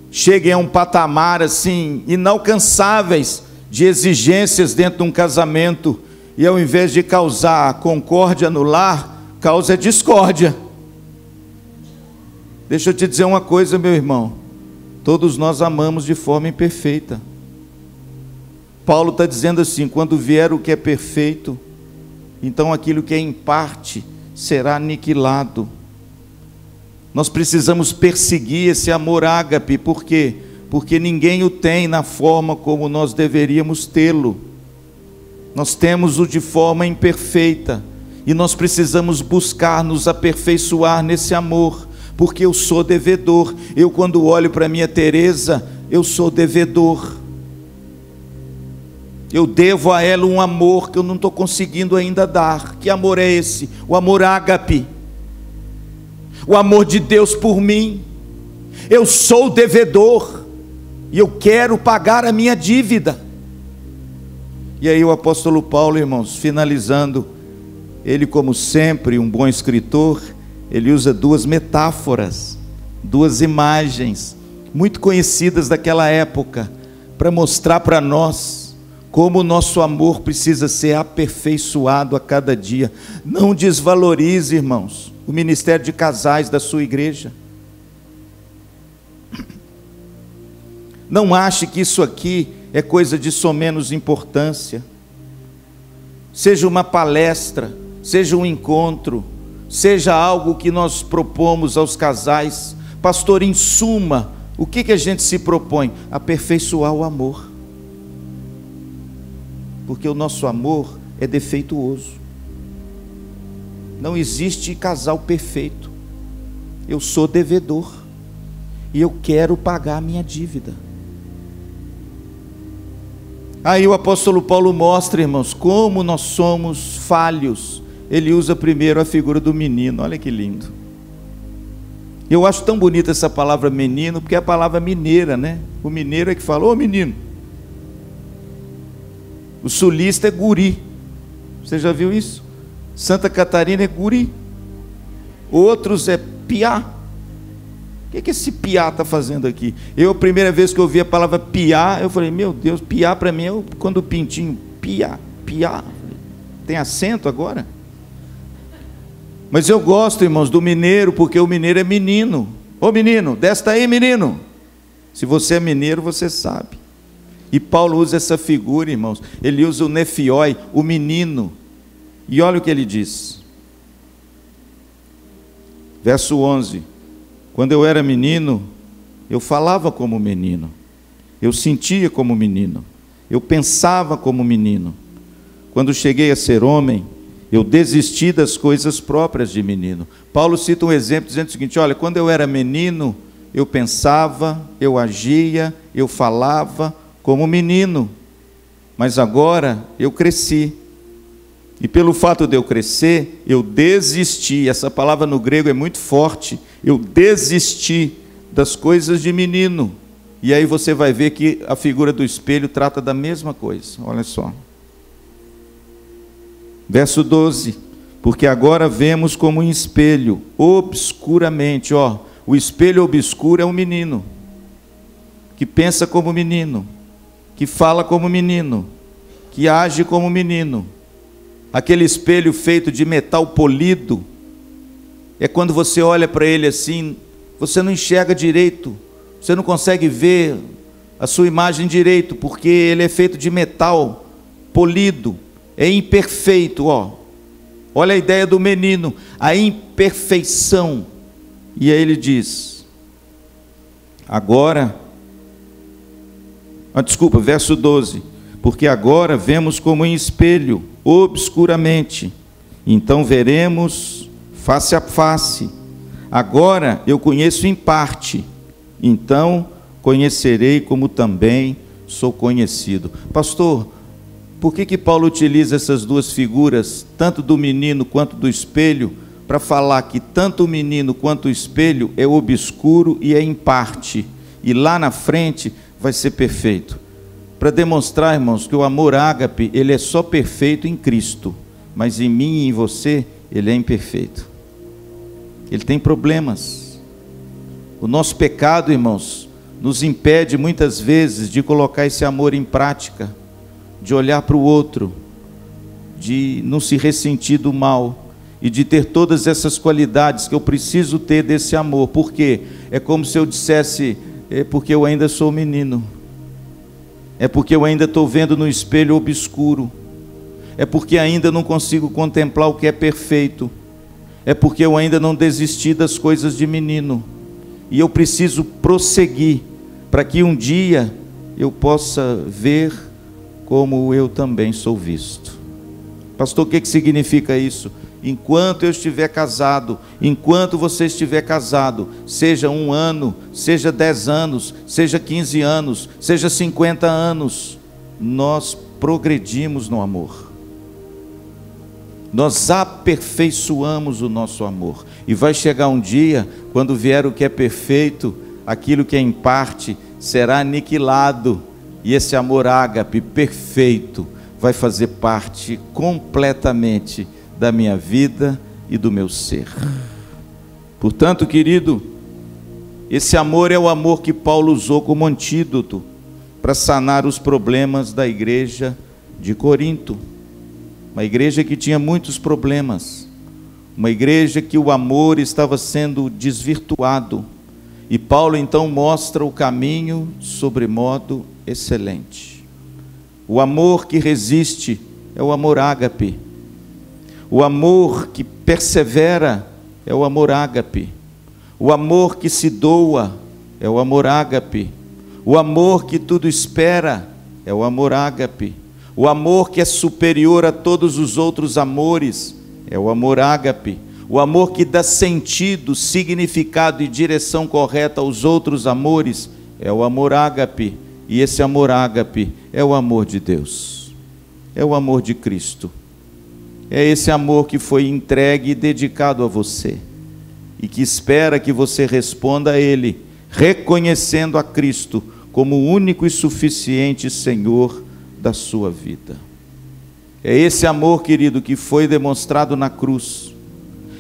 cheguem a um patamar assim inalcançáveis de exigências dentro de um casamento, e ao invés de causar concórdia no lar, causa discórdia. Deixa eu te dizer uma coisa, meu irmão, todos nós amamos de forma imperfeita. Paulo está dizendo assim: quando vier o que é perfeito, então aquilo que é em parte será aniquilado. Nós precisamos perseguir esse amor ágape. Por quê? Porque ninguém o tem na forma como nós deveríamos tê-lo. Nós temos-o de forma imperfeita, e nós precisamos buscar nos aperfeiçoar nesse amor, porque eu sou devedor. Eu, quando olho para minha Teresa, eu sou devedor. Eu devo a ela um amor que eu não estou conseguindo ainda dar. Que amor é esse? O amor ágape, o amor de Deus por mim. Eu sou devedor e eu quero pagar a minha dívida. E aí o apóstolo Paulo, irmãos, finalizando, ele, como sempre, um bom escritor, ele usa duas metáforas, duas imagens muito conhecidas daquela época, para mostrar para nós como o nosso amor precisa ser aperfeiçoado a cada dia. Não desvalorize, irmãos, o ministério de casais da sua igreja. Não ache que isso aqui é coisa de somenos importância. Seja uma palestra, seja um encontro, seja algo que nós propomos aos casais. Pastor, em suma, o que a gente se propõe? Aperfeiçoar o amor. Porque o nosso amor é defeituoso. Não existe casal perfeito. Eu sou devedor e eu quero pagar a minha dívida. Aí o apóstolo Paulo mostra, irmãos, como nós somos falhos. Ele usa primeiro a figura do menino. Olha que lindo. Eu acho tão bonita essa palavra menino, porque é a palavra mineira, né? O mineiro é que fala: ô menino. O sulista é guri. Você já viu isso? Santa Catarina é guri. Outros é piá. O que esse piá está fazendo aqui? Eu, a primeira vez que eu ouvi a palavra piá, eu falei: meu Deus, piá para mim é quando o pintinho, piá. Tem acento agora? Mas eu gosto, irmãos, do mineiro, porque o mineiro é menino. Ô menino, desce aí, menino. Se você é mineiro, você sabe. E Paulo usa essa figura, irmãos. Ele usa o nefioi, o menino. E olha o que ele diz. Verso 11. Quando eu era menino, eu falava como menino. Eu sentia como menino. Eu pensava como menino. Quando cheguei a ser homem, eu desisti das coisas próprias de menino. Paulo cita um exemplo dizendo o seguinte: olha, quando eu era menino, eu pensava, eu agia, eu falava como menino, mas agora eu cresci, e pelo fato de eu crescer, eu desisti. Essa palavra no grego é muito forte. Eu desisti das coisas de menino. E aí você vai ver que a figura do espelho trata da mesma coisa. Olha só. Verso 12. Porque agora vemos como em espelho, obscuramente. Ó, o espelho obscuro é um menino, que pensa como menino, que fala como menino, que age como menino. Aquele espelho feito de metal polido, é quando você olha para ele assim, você não enxerga direito, você não consegue ver a sua imagem direito, porque ele é feito de metal polido, é imperfeito. Ó, olha a ideia do menino, a imperfeição. E aí ele diz, agora, verso 12, porque agora vemos como em espelho, obscuramente, então veremos face a face. Agora eu conheço em parte, então conhecerei como também sou conhecido. Pastor, por que Paulo utiliza essas duas figuras, tanto do menino quanto do espelho, para falar que tanto o menino quanto o espelho é obscuro e é em parte, e lá na frente vai ser perfeito? Para demonstrar, irmãos, que o amor ágape, ele é só perfeito em Cristo, mas em mim e em você, ele é imperfeito. Ele tem problemas. O nosso pecado, irmãos, nos impede muitas vezes de colocar esse amor em prática, de olhar para o outro, de não se ressentir do mal, e de ter todas essas qualidades que eu preciso ter desse amor. Por quê? É como se eu dissesse: é porque eu ainda sou menino. é porque eu ainda estou vendo no espelho obscuro, é porque ainda não consigo contemplar o que é perfeito, é porque eu ainda não desisti das coisas de menino, e eu preciso prosseguir, para que um dia eu possa ver como eu também sou visto. Pastor, o que significa isso? Enquanto eu estiver casado, enquanto você estiver casado, seja 1 ano, seja 10 anos, seja 15 anos, seja 50 anos, nós progredimos no amor. Nós aperfeiçoamos o nosso amor. E vai chegar um dia, quando vier o que é perfeito, aquilo que é em parte será aniquilado. E esse amor ágape perfeito vai fazer parte completamente da minha vida e do meu ser. Portanto, querido, esse amor é o amor que Paulo usou como antídoto para sanar os problemas da igreja de Corinto. Uma igreja que tinha muitos problemas, uma igreja que o amor estava sendo desvirtuado, e Paulo então mostra o caminho sobremodo excelente. O amor que resiste é o amor ágape. O amor que persevera é o amor ágape. O amor que se doa é o amor ágape. O amor que tudo espera é o amor ágape. O amor que é superior a todos os outros amores é o amor ágape. O amor que dá sentido, significado e direção correta aos outros amores é o amor ágape. E esse amor ágape é o amor de Deus, é o amor de Cristo. É esse amor que foi entregue e dedicado a você, e que espera que você responda a Ele, reconhecendo a Cristo como o único e suficiente Senhor da sua vida. É esse amor, querido, que foi demonstrado na cruz.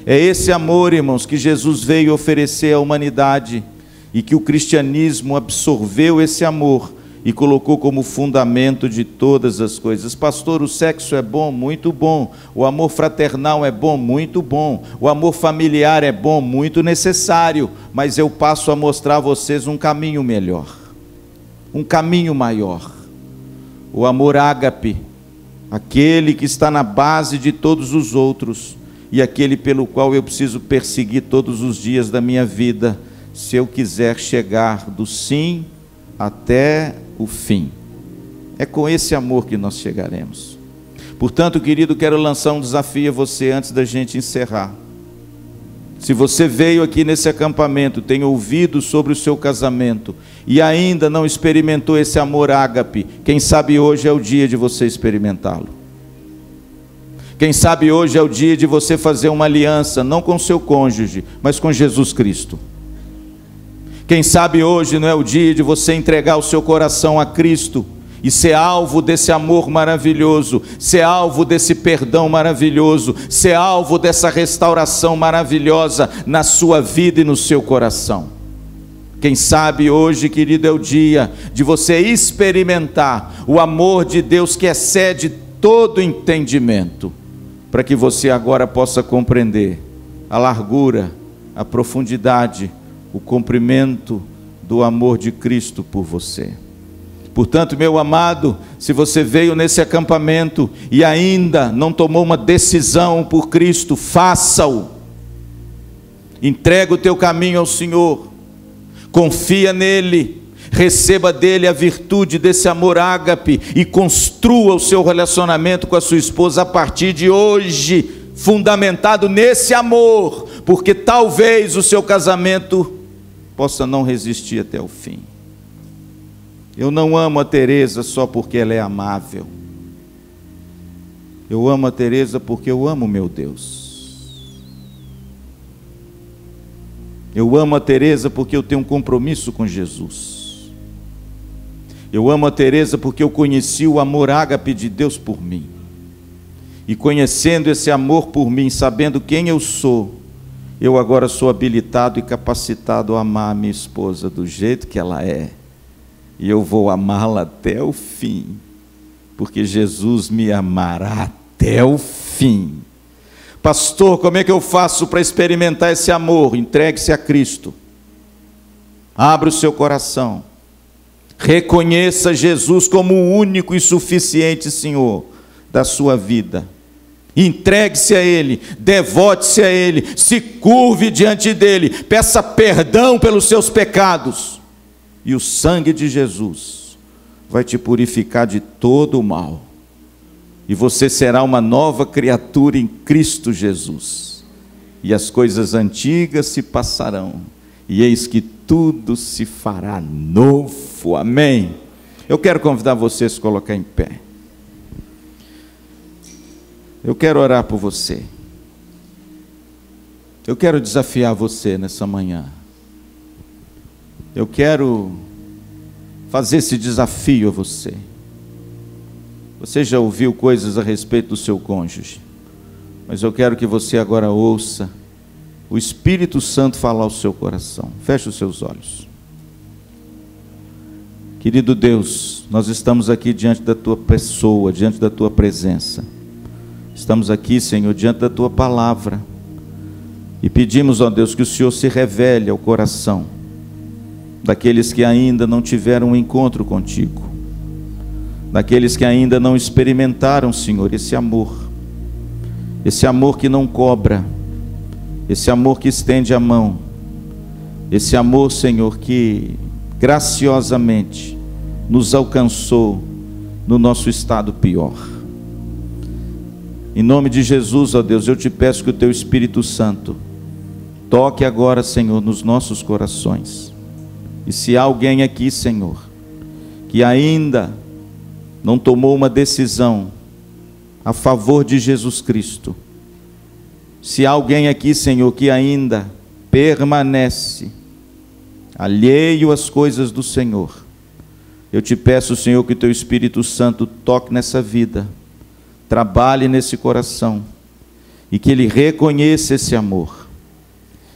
É esse amor, irmãos, que Jesus veio oferecer à humanidade, e que o cristianismo absorveu esse amor e colocou como fundamento de todas as coisas. Pastor, o sexo é bom? Muito bom. O amor fraternal é bom? Muito bom. O amor familiar é bom? Muito necessário. Mas eu passo a mostrar a vocês um caminho melhor, um caminho maior. O amor ágape, aquele que está na base de todos os outros, e aquele pelo qual eu preciso perseguir todos os dias da minha vida, se eu quiser chegar do sim até o fim. É com esse amor que nós chegaremos. Portanto, querido, quero lançar um desafio a você antes da gente encerrar. Se você veio aqui nesse acampamento, tem ouvido sobre o seu casamento e ainda não experimentou esse amor ágape, quem sabe hoje é o dia de você experimentá-lo. Quem sabe hoje é o dia de você fazer uma aliança, não com seu cônjuge, mas com Jesus Cristo. Quem sabe hoje não é o dia de você entregar o seu coração a Cristo e ser alvo desse amor maravilhoso, ser alvo desse perdão maravilhoso, ser alvo dessa restauração maravilhosa na sua vida e no seu coração. Quem sabe hoje, querido, é o dia de você experimentar o amor de Deus que excede todo entendimento, para que você agora possa compreender a largura, a profundidade, o comprimento do amor de Cristo por você. Portanto, meu amado, se você veio nesse acampamento e ainda não tomou uma decisão por Cristo, faça-o. Entrega o teu caminho ao Senhor, confia nele, receba dele a virtude desse amor ágape e construa o seu relacionamento com a sua esposa a partir de hoje, fundamentado nesse amor, porque talvez o seu casamento possa não resistir até o fim. Eu não amo a Teresa só porque ela é amável. Eu amo a Teresa porque eu amo meu Deus. Eu amo a Teresa porque eu tenho um compromisso com Jesus. Eu amo a Teresa porque eu conheci o amor ágape de Deus por mim. E conhecendo esse amor por mim, sabendo quem eu sou, eu agora sou habilitado e capacitado a amar a minha esposa do jeito que ela é. E eu vou amá-la até o fim, porque Jesus me amará até o fim. Pastor, como é que eu faço para experimentar esse amor? Entregue-se a Cristo. Abra o seu coração. Reconheça Jesus como o único e suficiente Senhor da sua vida. Entregue-se a Ele, devote-se a Ele, se curve diante dEle, peça perdão pelos seus pecados. E o sangue de Jesus vai te purificar de todo o mal. E você será uma nova criatura em Cristo Jesus. E as coisas antigas se passarão, e eis que tudo se fará novo. Amém? Eu quero convidar você a se colocar em pé. Eu quero orar por você. Eu quero desafiar você nessa manhã. Eu quero fazer esse desafio a você. Você já ouviu coisas a respeito do seu cônjuge, mas eu quero que você agora ouça o Espírito Santo falar ao seu coração. Feche os seus olhos. Querido Deus, nós estamos aqui diante da Tua pessoa, diante da Tua presença. Estamos aqui, Senhor, diante da Tua palavra. E pedimos, ó Deus, que o Senhor se revele ao coração daqueles que ainda não tiveram um encontro contigo, daqueles que ainda não experimentaram, Senhor, esse amor que não cobra, esse amor que estende a mão, esse amor, Senhor, que graciosamente nos alcançou no nosso estado pior. Em nome de Jesus, ó Deus, eu te peço que o Teu Espírito Santo toque agora, Senhor, nos nossos corações. E se há alguém aqui, Senhor, que ainda não tomou uma decisão a favor de Jesus Cristo, se há alguém aqui, Senhor, que ainda permanece alheio às coisas do Senhor, eu te peço, Senhor, que o Teu Espírito Santo toque nessa vida, trabalhe nesse coração, e que ele reconheça esse amor,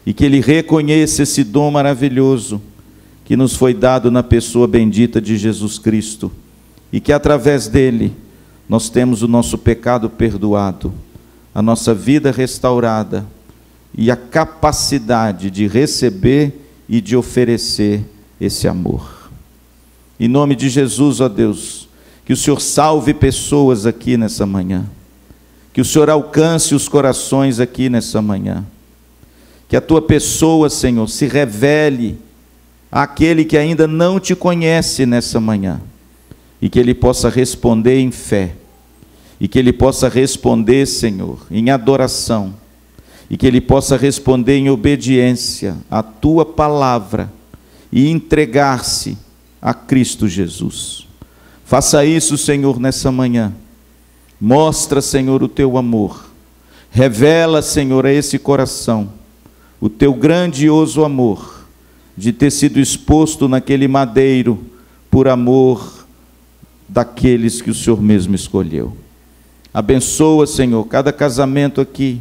e que ele reconheça esse dom maravilhoso que nos foi dado na pessoa bendita de Jesus Cristo, e que através dele nós temos o nosso pecado perdoado, a nossa vida restaurada e a capacidade de receber e de oferecer esse amor. Em nome de Jesus, ó Deus, que o Senhor salve pessoas aqui nessa manhã, que o Senhor alcance os corações aqui nessa manhã, que a Tua pessoa, Senhor, se revele àquele que ainda não Te conhece nessa manhã, e que ele possa responder em fé, e que ele possa responder, Senhor, em adoração, e que ele possa responder em obediência à Tua palavra, e entregar-se a Cristo Jesus. Faça isso, Senhor, nessa manhã. Mostra, Senhor, o Teu amor. Revela, Senhor, a esse coração o Teu grandioso amor de ter sido exposto naquele madeiro por amor daqueles que o Senhor mesmo escolheu. Abençoa, Senhor, cada casamento aqui,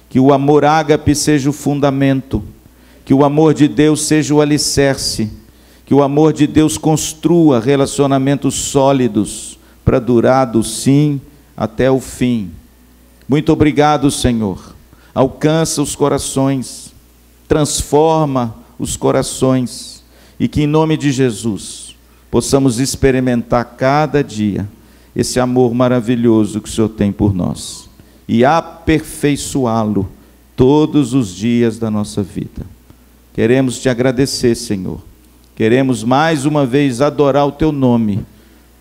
que o amor ágape seja o fundamento, que o amor de Deus seja o alicerce, que o amor de Deus construa relacionamentos sólidos para durar do sim até o fim. Muito obrigado, Senhor. Alcança os corações, transforma os corações, e que em nome de Jesus possamos experimentar cada dia esse amor maravilhoso que o Senhor tem por nós, e aperfeiçoá-lo todos os dias da nossa vida. Queremos Te agradecer, Senhor. Queremos mais uma vez adorar o Teu nome,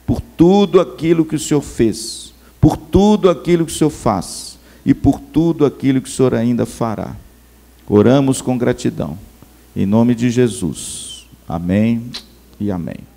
por tudo aquilo que o Senhor fez, por tudo aquilo que o Senhor faz, e por tudo aquilo que o Senhor ainda fará. Oramos com gratidão, em nome de Jesus. Amém e amém.